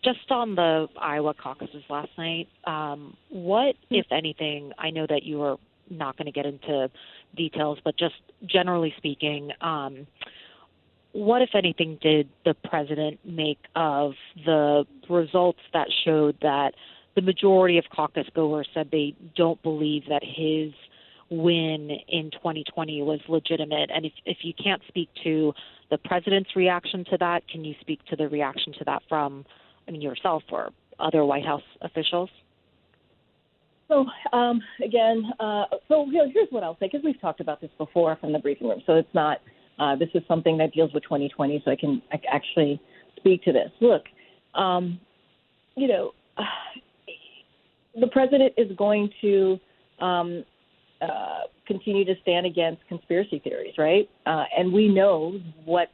Just on the Iowa caucuses last night, what, if anything, I know that you are not going to get into details, but just generally speaking, what, if anything, did the president make of the results that showed that the majority of caucus goers said they don't believe that his win in 2020 was legitimate? And if you can't speak to the president's reaction to that, can you speak to the reaction to that from, yourself or other White House officials? So, here's what I'll say, because we've talked about this before from the briefing room. So it's not, this is something that deals with 2020, so I can actually speak to this. Look, the president is going to continue to stand against conspiracy theories, right? And we know what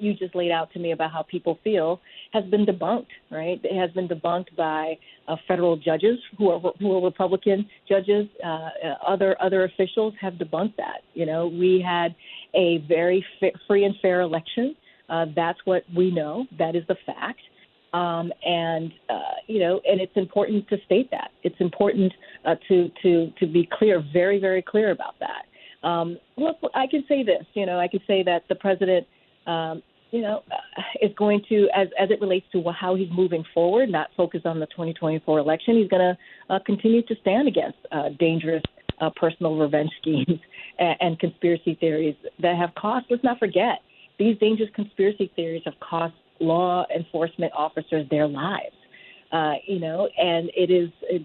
you just laid out to me about how people feel has been debunked, right? It has been debunked by federal judges who are Republican judges. Other officials have debunked that. We had a very free and fair election. That's what we know. That is the fact. And it's important to state that. It's important to be clear, very, very clear about that. Look, I can say this, I can say that the president, is going to, as it relates to how he's moving forward, not focus on the 2024 election. He's going to continue to stand against dangerous personal revenge schemes and conspiracy theories that have cost. Let's not forget, these dangerous conspiracy theories have cost law enforcement officers their lives, and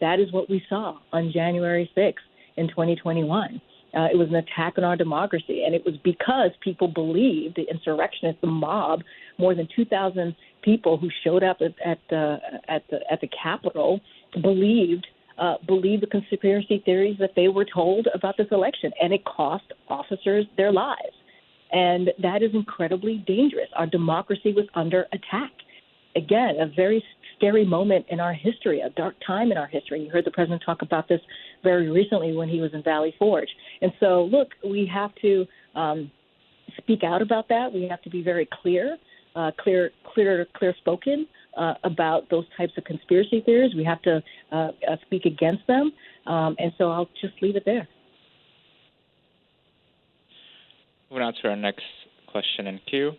that is what we saw on January 6th in 2021. It was an attack on our democracy, and it was because people believed, the insurrectionists, the mob, more than 2,000 people who showed up at the Capitol believed the conspiracy theories that they were told about this election, and it cost officers their lives. And that is incredibly dangerous. Our democracy was under attack. Again, a very scary moment in our history, a dark time in our history. You heard the president talk about this very recently when he was in Valley Forge. And so, look, we have to speak out about that. We have to be very clear spoken about those types of conspiracy theories. We have to speak against them. And so I'll just leave it there. Moving on to our next question in queue.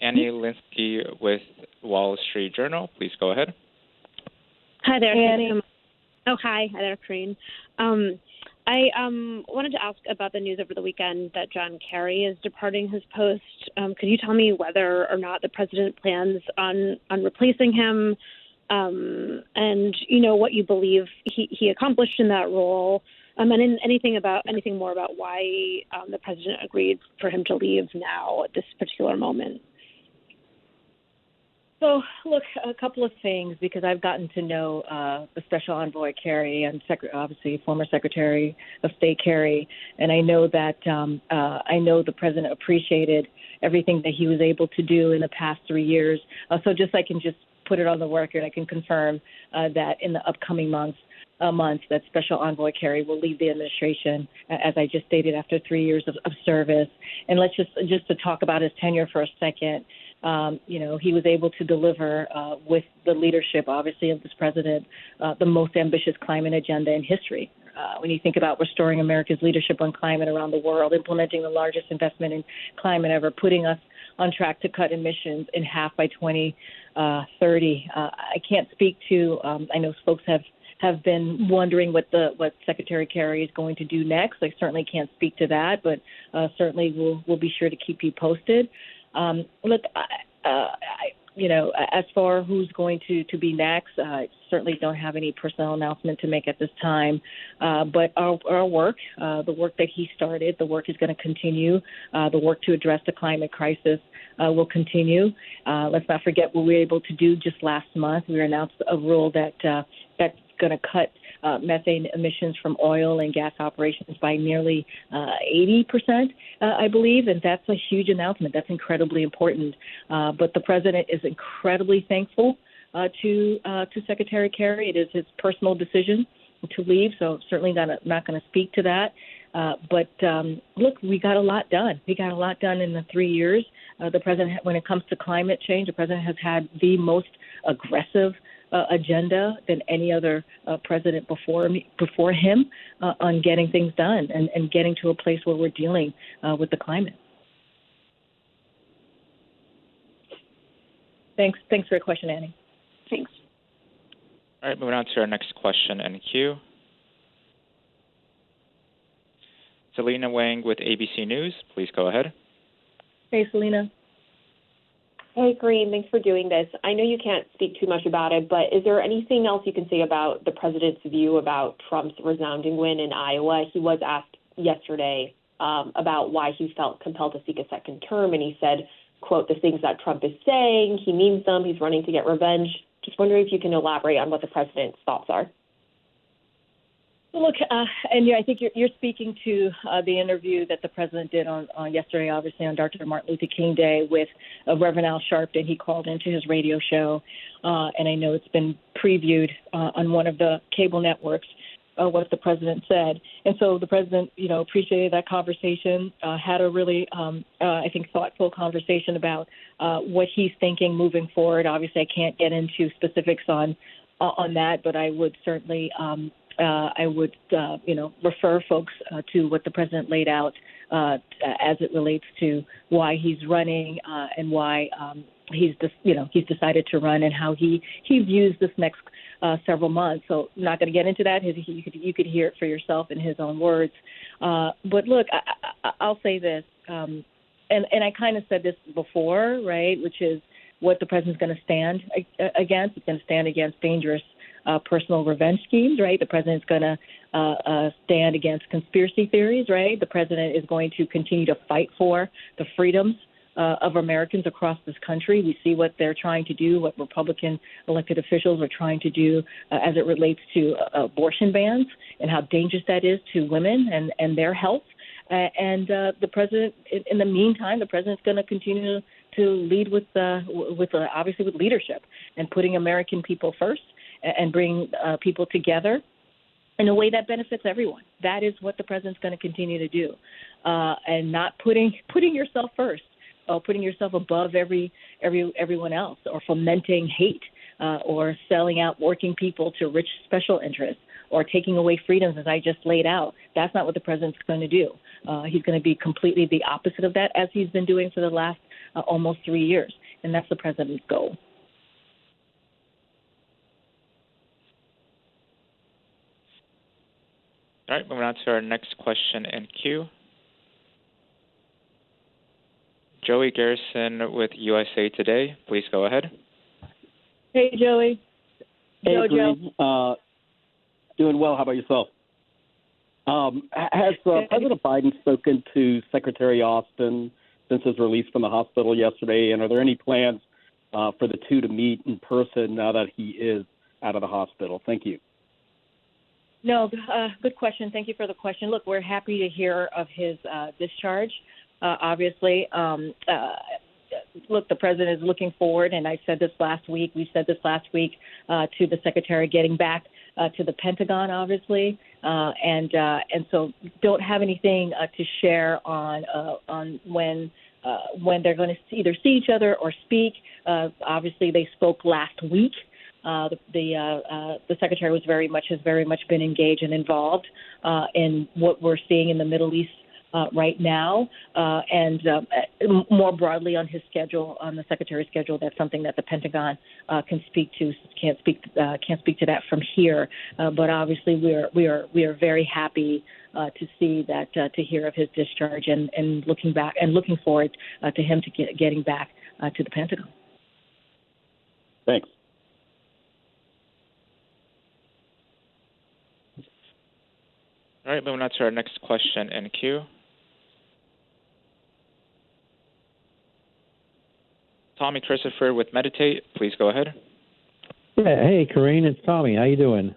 Annie Linsky with Wall Street Journal. Please go ahead. Hi there. Annie. Hi there, Karine. I wanted to ask about the news over the weekend that John Kerry is departing his post. Could you tell me whether or not the president plans on replacing him, and what you believe he accomplished in that role, and anything more about why the president agreed for him to leave now at this particular moment? So, look, a couple of things, because I've gotten to know the Special Envoy Kerry and obviously former Secretary of State Kerry, and I know that I know the president appreciated everything that he was able to do in the past 3 years. So I can just put it on the record. I can confirm that in the upcoming months that Special Envoy Kerry will leave the administration, as I just stated, after 3 years of service. And let's just to talk about his tenure for a second. He was able to deliver with the leadership, obviously, of this president, the most ambitious climate agenda in history. When you think about restoring America's leadership on climate around the world, implementing the largest investment in climate ever, putting us on track to cut emissions in half by 2030. I can't speak to. I know folks have been wondering what Secretary Kerry is going to do next. I certainly can't speak to that, but certainly we'll be sure to keep you posted. Look, as for who's going to be next, I certainly don't have any personnel announcement to make at this time. But our work, the work that he started, the work is going to continue. The work to address the climate crisis will continue. Let's not forget what we were able to do just last month. We announced a rule that's going to cut methane emissions from oil and gas operations by nearly 80%, I believe, and that's a huge announcement. That's incredibly important. But the president is incredibly thankful to Secretary Kerry. It is his personal decision to leave, so certainly not going to speak to that. But look, we got a lot done. We got a lot done in the 3 years. The president, when it comes to climate change, the president has had the most aggressive agenda than any other president before him on getting things done and getting to a place where we're dealing with the climate. Thanks for your question, Annie. Thanks. All right, moving on to our next question in queue. Selena Wang with ABC News. Please go ahead. Hey, Selena. Hey, Karine, thanks for doing this. I know you can't speak too much about it, but is there anything else you can say about the president's view about Trump's resounding win in Iowa? He was asked yesterday about why he felt compelled to seek a second term, and he said, quote, the things that Trump is saying, he means them, he's running to get revenge. Just wondering if you can elaborate on what the president's thoughts are. Look, and I think you're speaking to the interview that the president did on yesterday, obviously on Dr. Martin Luther King Day with Reverend Al Sharpton. He called into his radio show, and I know it's been previewed on one of the cable networks, what the president said. And so the president, appreciated that conversation, had a really, I think, thoughtful conversation about what he's thinking moving forward. Obviously, I can't get into specifics on that, but I would certainly refer folks to what the president laid out as it relates to why he's running and why he's decided to run and how he views this next several months. So I'm not going to get into that. You could hear it for yourself in his own words. But look, I'll say this, and I kind of said this before, right, which is what the president's going to stand against. It's going to stand against dangerous personal revenge schemes, right? The president's going to stand against conspiracy theories, right? The president is going to continue to fight for the freedoms of Americans across this country. We see what they're trying to do, what Republican elected officials are trying to do as it relates to abortion bans and how dangerous that is to women and their health. And the president, in the meantime, the president's going to continue lead with obviously with leadership and putting American people first and bring people together in a way that benefits everyone. That is what the president's going to continue to do, and not putting yourself first, or putting yourself above everyone else, or fomenting hate, or selling out working people to rich special interests, or taking away freedoms, as I just laid out. That's not what the president's going to do. He's going to be completely the opposite of that, as he's been doing for the last almost 3 years, and that's the president's goal. All right, moving on to our next question in queue. Joey Garrison with USA Today. Please go ahead. Hey, Joey. Hey, Jojo. Doing well. How about yourself? Has President Biden spoken to Secretary Austin since his release from the hospital yesterday? And are there any plans for the two to meet in person now that he is out of the hospital? Thank you. No, good question. Thank you for the question. Look, we're happy to hear of his discharge. Obviously, look, the president is looking forward, and I said this last week. We said this last week to the secretary getting back to the Pentagon, obviously, and so don't have anything to share on when they're going to either see each other or speak. Obviously, they spoke last week. The secretary has very much been engaged and involved in what we're seeing in the Middle East right now, and more broadly on his schedule, on the secretary's schedule. That's something that the Pentagon can speak to. Can't speak to that from here. But obviously, we are very happy to see that, to hear of his discharge, and looking forward to him getting back to the Pentagon. Thanks. All right, moving on to our next question in queue. Tommy Christopher with Meditate, please go ahead. Yeah, hey, Karine, it's Tommy. How you doing?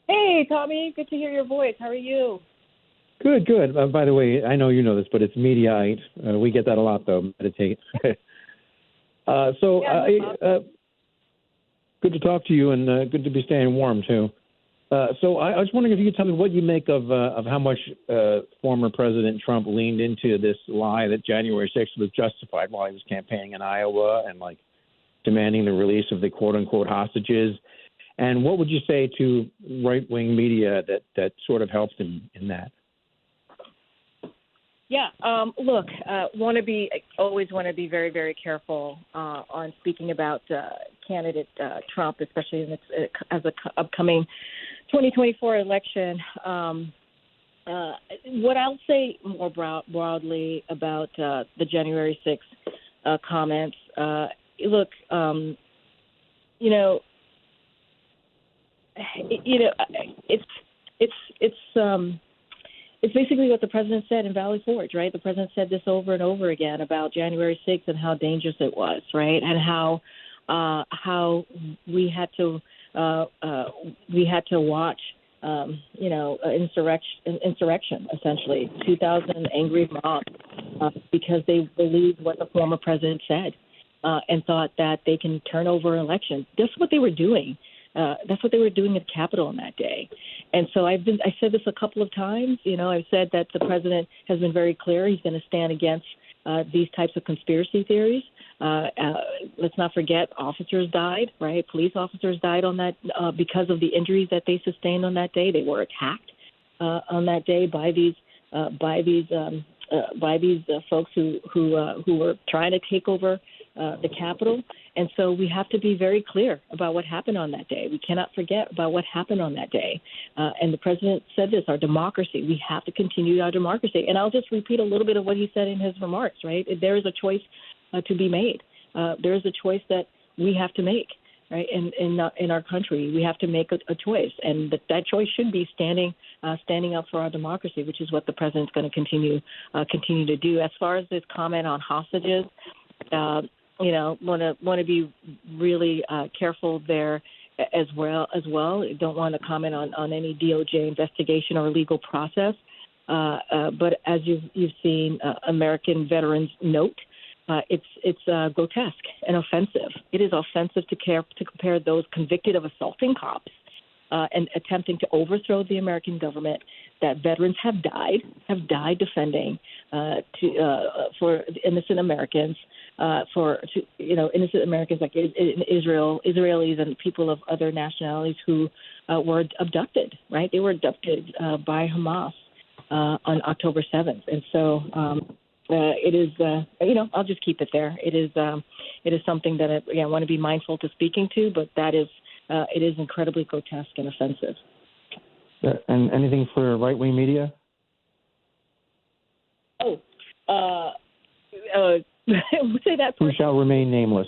Hey, Tommy, good to hear your voice. How are you? Good, good. By the way, I know you know this, but it's Mediaite. We get that a lot, though, Meditate. Good to talk to you, and good to be staying warm, too. So I was wondering if you could tell me what you make of how much former President Trump leaned into this lie that January 6th was justified while he was campaigning in Iowa and, demanding the release of the quote-unquote hostages. And what would you say to right-wing media that sort of helped him in that? Yeah, look, always want to be very, very careful on speaking about candidate Trump, especially in as an upcoming 2024 election. What I'll say more broadly about the January 6th comments, look, it's basically what the president said in Valley Forge, right? The president said this over and over again about January 6th and how dangerous it was, right? And how we had to watch, insurrection, essentially, 2,000 angry mobs because they believed what the former president said and thought that they can turn over elections. That's what they were doing. That's what they were doing at the Capitol on that day. And so I said this a couple of times. I've said that the president has been very clear. He's going to stand against these types of conspiracy theories. Let's not forget, officers died, right? Police officers died on that because of the injuries that they sustained on that day. They were attacked on that day by these folks who were trying to take over the Capitol. And so we have to be very clear about what happened on that day. We cannot forget about what happened on that day. And the president said this, our democracy. We have to continue our democracy. And I'll just repeat a little bit of what he said in his remarks, right? There is a choice to be made. There is a choice that we have to make, right? In our country, we have to make a choice. And that choice should be standing up for our democracy, which is what the president's going to continue to do. As far as this comment on hostages, want to be really careful there as well. Don't want to comment on any DOJ investigation or legal process. But as you've seen, American Veterans Note it's grotesque and offensive. It is offensive to compare those convicted of assaulting cops and attempting to overthrow the American government, that veterans have died defending for innocent Americans, innocent Americans like in Israel, Israelis and people of other nationalities who were abducted. Right, they were abducted by Hamas on October 7th, and so it is. I'll just keep it there. It is something that I want to be mindful to speaking to, but that is. It is incredibly grotesque and offensive. And anything for right-wing media? Say that. Who shall remain nameless?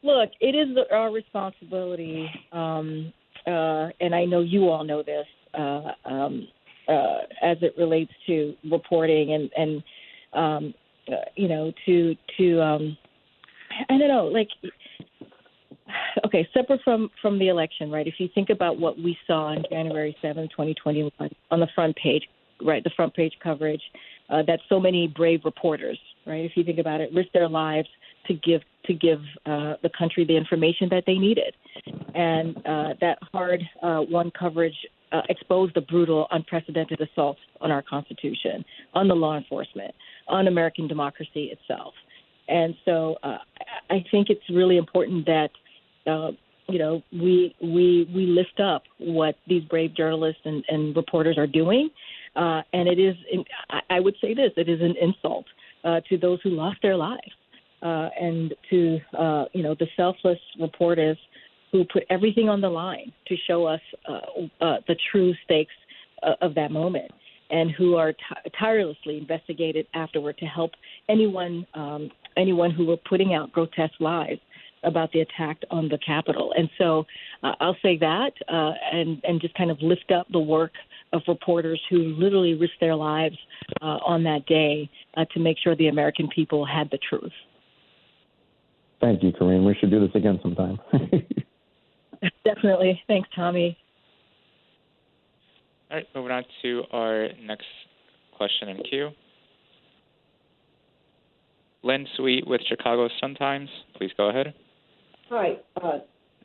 Look, it is our responsibility, and I know you all know this, as it relates to reporting and I don't know, separate from the election, right? If you think about what we saw on January 7, 2021, on the front page, right, the front page coverage, that so many brave reporters, right, if you think about it, risked their lives to give the country the information that they needed. And that hard-won coverage exposed the brutal, unprecedented assaults on our Constitution, on the law enforcement, on American democracy itself. And so I think it's really important that, we lift up what these brave journalists and reporters are doing. And it is, I would say this, it is an insult to those who lost their lives and to, the selfless reporters who put everything on the line to show us the true stakes of that moment, and who are tirelessly investigated afterward to help anyone who were putting out grotesque lies about the attack on the Capitol. And so I'll say that and just kind of lift up the work of reporters who literally risked their lives on that day to make sure the American people had the truth. Thank you, Karine. We should do this again sometime. Definitely. Thanks, Tommy. All right, moving on to our next question in queue. Lynn Sweet with Chicago Sun-Times. Please go ahead. Hi,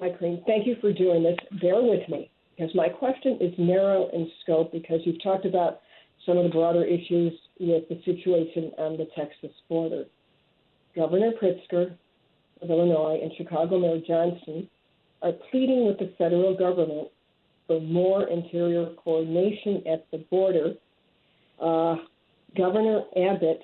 Karine. Thank you for doing this. Bear with me, because my question is narrow in scope, because you've talked about some of the broader issues with the situation on the Texas border. Governor Pritzker of Illinois and Chicago Mayor Johnson are pleading with the federal government for more interior coordination at the border. Governor Abbott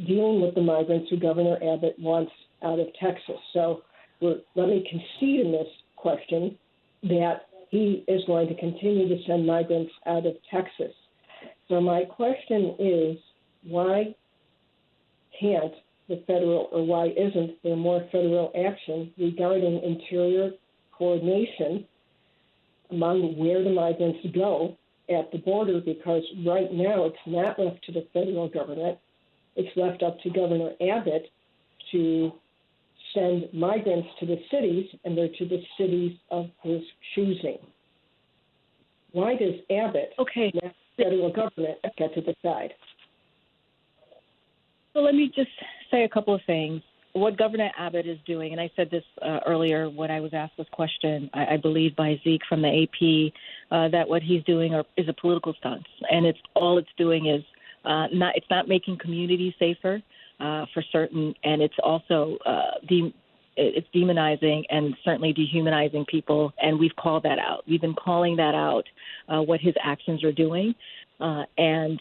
dealing with the migrants who Governor Abbott wants out of Texas. So let me concede in this question that he is going to continue to send migrants out of Texas. So my question is, why can't the federal, or why isn't there more federal action regarding interior coordination among where the migrants go at the border? Because right now it's not left to the federal government. It's left up to Governor Abbott to send migrants to the cities, and they're to the cities of his choosing. Why does Abbott, not the federal government, get to decide? So let me just say a couple of things. What Governor Abbott is doing, and I said this earlier when I was asked this question, I believe by Zeke from the AP, that what he's doing is a political stunt, and it's doing is it's not making communities safer for certain, and it's also it's demonizing and certainly dehumanizing people, and we've called that out. We've been calling that out, what his actions are doing. And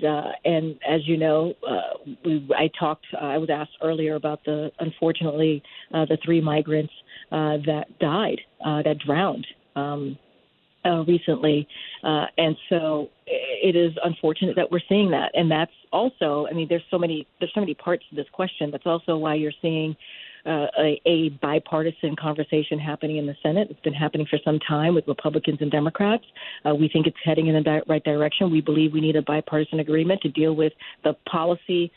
as you know, I was asked earlier about unfortunately, the 3 migrants that died, that drowned recently. And so it is unfortunate that we're seeing that. And that's also, there's so many parts to this question. That's also why you're seeing a bipartisan conversation happening in the Senate. It's been happening for some time with Republicans and Democrats. We think it's heading in the right direction. We believe we need a bipartisan agreement to deal with the policy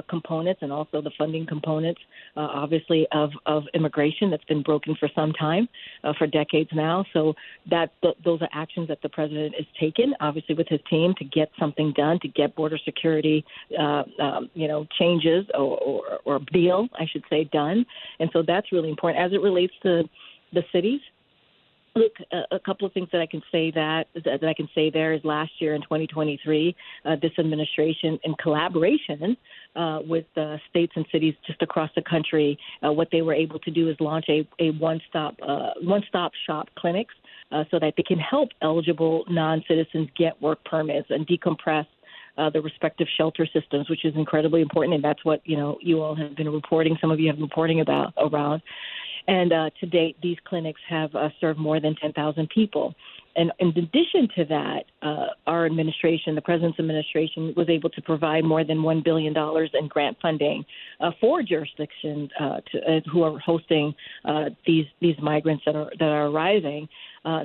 components and also the funding components, obviously, of immigration that's been broken for some time, for decades now. So those are actions that the president has taken, obviously, with his team to get something done, to get border security, changes or deal, I should say, done. And so that's really important. As it relates to the cities, look, a couple of things that I can say there is last year in 2023, this administration, in collaboration with states and cities just across the country, what they were able to do is launch a one-stop shop clinics so that they can help eligible non-citizens get work permits and decompress the respective shelter systems, which is incredibly important, and that's what you all have been reporting. Some of you have been reporting around. And to date, these clinics have served more than 10,000 people. And in addition to that, our administration, the president's administration, was able to provide more than $1 billion in grant funding for jurisdictions who are hosting these migrants that are arriving.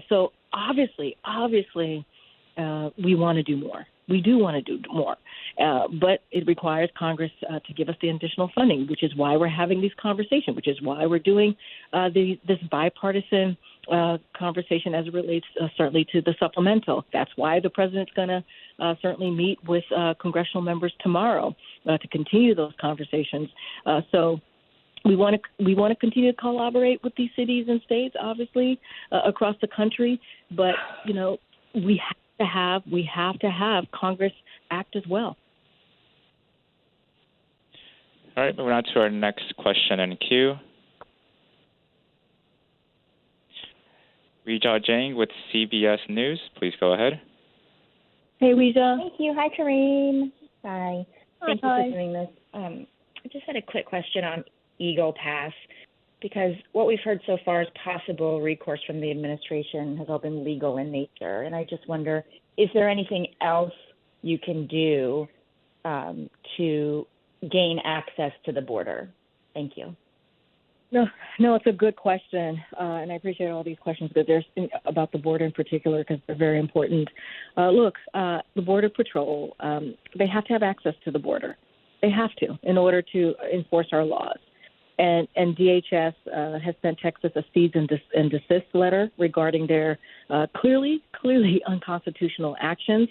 So obviously, we want to do more. We do want to do more, but it requires Congress to give us the additional funding, which is why we're having these conversations, which is why we're doing this bipartisan conversation as it relates certainly to the supplemental. That's why the president's going to certainly meet with congressional members tomorrow to continue those conversations. So we want to continue to collaborate with these cities and states, obviously, across the country, but we have to have Congress act as well. All right, moving on to our next question in queue. Weijia Jiang with CBS News. Please go ahead. Hey, Weijia. Thank you. Hi, Karine. Hi. Thank you Hi. for doing this. I just had a quick question on Eagle Pass, because what we've heard so far is possible recourse from the administration has all been legal in nature. And I just wonder, is there anything else you can do to gain access to the border? Thank you. No, it's a good question, and I appreciate all these questions, but there's about the border in particular because they're very important. Look, the Border Patrol, they have to have access to the border. They have to in order to enforce our laws. And DHS has sent Texas a cease and desist letter regarding their clearly unconstitutional actions.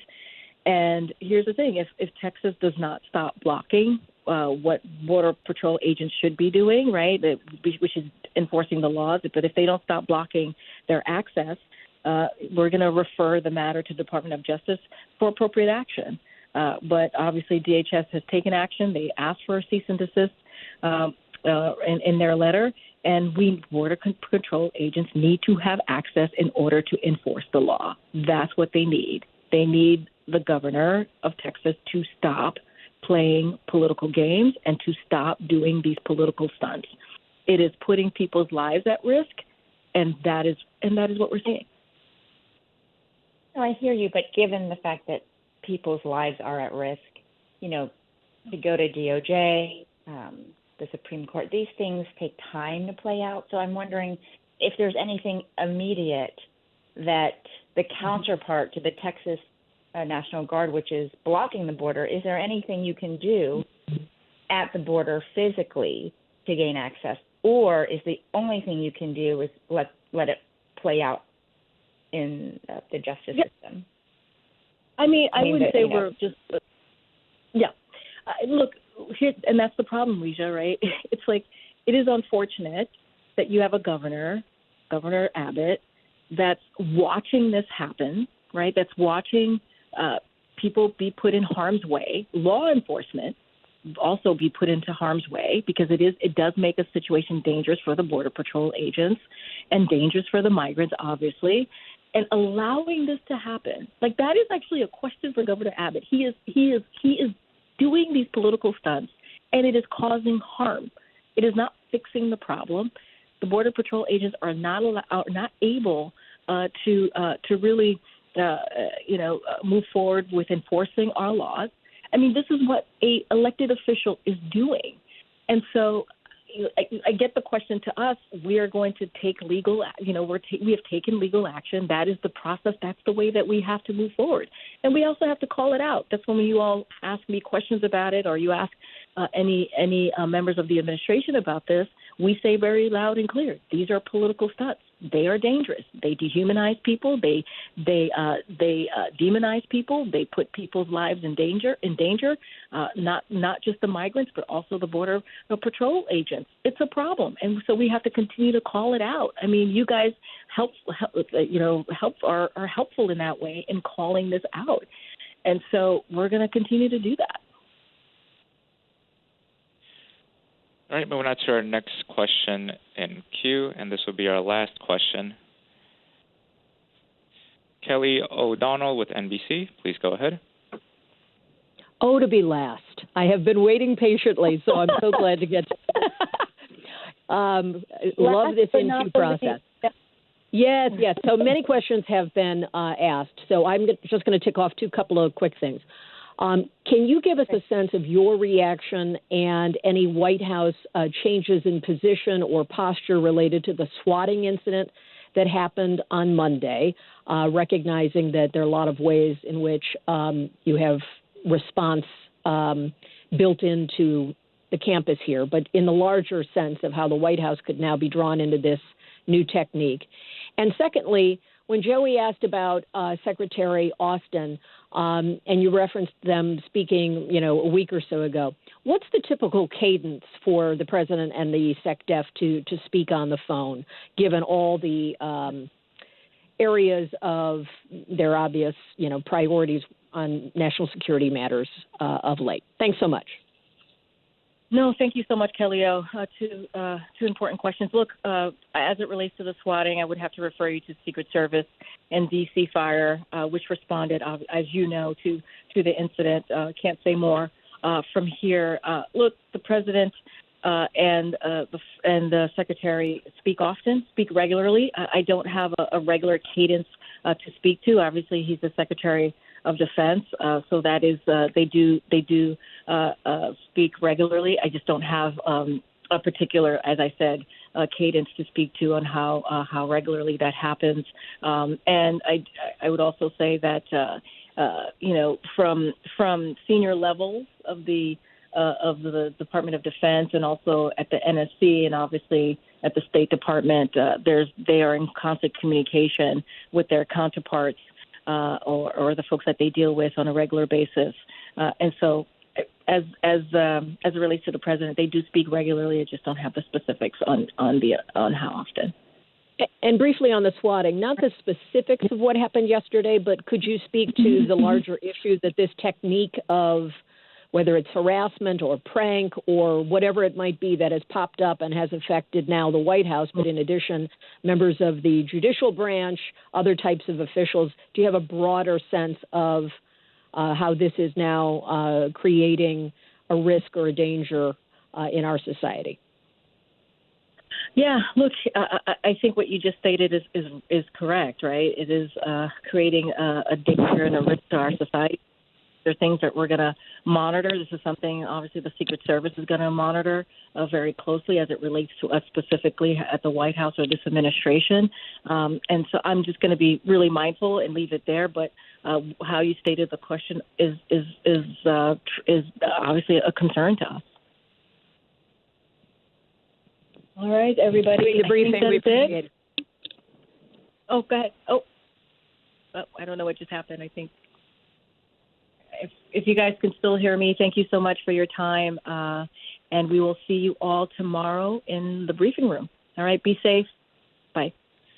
And here's the thing: if Texas does not stop blocking what Border Patrol agents should be doing, right, which is enforcing the laws, but if they don't stop blocking their access, we're going to refer the matter to the Department of Justice for appropriate action. But obviously, DHS has taken action. They asked for a cease and desist in their letter, and we Border Control agents need to have access in order to enforce the law. That's what they need. They need the governor of Texas to stop playing political games and to stop doing these political stunts. It is putting people's lives at risk, and that is what we're seeing. No, I hear you, but given the fact that people's lives are at risk, to go to DOJ, the Supreme Court, these things take time to play out. So I'm wondering if there's anything immediate that the counterpart to the Texas National Guard, which is blocking the border, is there anything you can do at the border physically to gain access? Or is the only thing you can do is let it play out in the justice system? I would say we're just, look, here, and that's the problem, Weijia, right? It's like, it is unfortunate that you have a Governor Abbott, that's watching this happen, right? That's watching people be put in harm's way, law enforcement also be put into harm's way, because it does make a situation dangerous for the Border Patrol agents and dangerous for the migrants, obviously. And allowing this to happen, like, that is actually a question for Governor Abbott. He is doing these political stunts, and it is causing harm. It is not fixing the problem. The Border Patrol agents are not able to really move forward with enforcing our laws. I mean, this is what a elected official is doing. And so, I get the question to us. We are going to take legal, we have taken legal action. That is the process. That's the way that we have to move forward. And we also have to call it out. That's when you all ask me questions about it, or you ask any members of the administration about this, we say very loud and clear, these are political stunts. They are dangerous. They dehumanize people. They demonize people. They put people's lives in danger. Not just the migrants, but also the border patrol agents. It's a problem, and so we have to continue to call it out. I mean, you guys are helpful in that way in calling this out, and so we're going to continue to do that. All right, moving on to our next question in queue, and this will be our last question. Kelly O'Donnell with NBC, please go ahead. Oh, to be last. I have been waiting patiently, so I'm so glad to get to love this interview process. Yes. So many questions have been asked, so I'm just going to tick off couple of quick things. Can you give us a sense of your reaction and any White House changes in position or posture related to the swatting incident that happened on Monday, recognizing that there are a lot of ways in which you have response built into the campus here, but in the larger sense of how the White House could now be drawn into this new technique? And secondly, when Joey asked about Secretary Austin, and you referenced them speaking, a week or so ago, what's the typical cadence for the president and the SecDef to speak on the phone, given all the areas of their obvious, priorities on national security matters of late? Thanks so much. No, thank you so much, Kelly O. Two important questions. Look, as it relates to the swatting, I would have to refer you to Secret Service and D.C. Fire, which responded, as you know, to the incident. Can't say more from here. Look, the president and the secretary speak regularly. I don't have a regular cadence to speak to. Obviously, he's the Secretary of Defense, so that is they do speak regularly. I just don't have a particular, as I said, cadence to speak to on how regularly that happens. And I would also say that from senior levels of the Department of Defense and also at the NSC and obviously at the State Department, they are in constant communication with their counterparts or the folks that they deal with on a regular basis. And so as it relates to the president, they do speak regularly. I just don't have the specifics on how often. And briefly on the swatting, not the specifics of what happened yesterday, but could you speak to the larger issue that this technique of whether it's harassment or prank or whatever it might be that has popped up and has affected now the White House, but in addition, members of the judicial branch, other types of officials, do you have a broader sense of how this is now creating a risk or a danger in our society? Yeah, look, I think what you just stated is correct, right? It is creating a danger and a risk to our society. There are things that we're going to monitor. This is something, obviously, the Secret Service is going to monitor very closely as it relates to us specifically at the White House or this administration. And so I'm just going to be really mindful and leave it there. But how you stated the question is obviously a concern to us. All right, everybody. The briefing, we appreciate it. Oh, go ahead. Oh, I don't know what just happened. I think. If you guys can still hear me, thank you so much for your time. And we will see you all tomorrow in the briefing room. All right, be safe. Bye.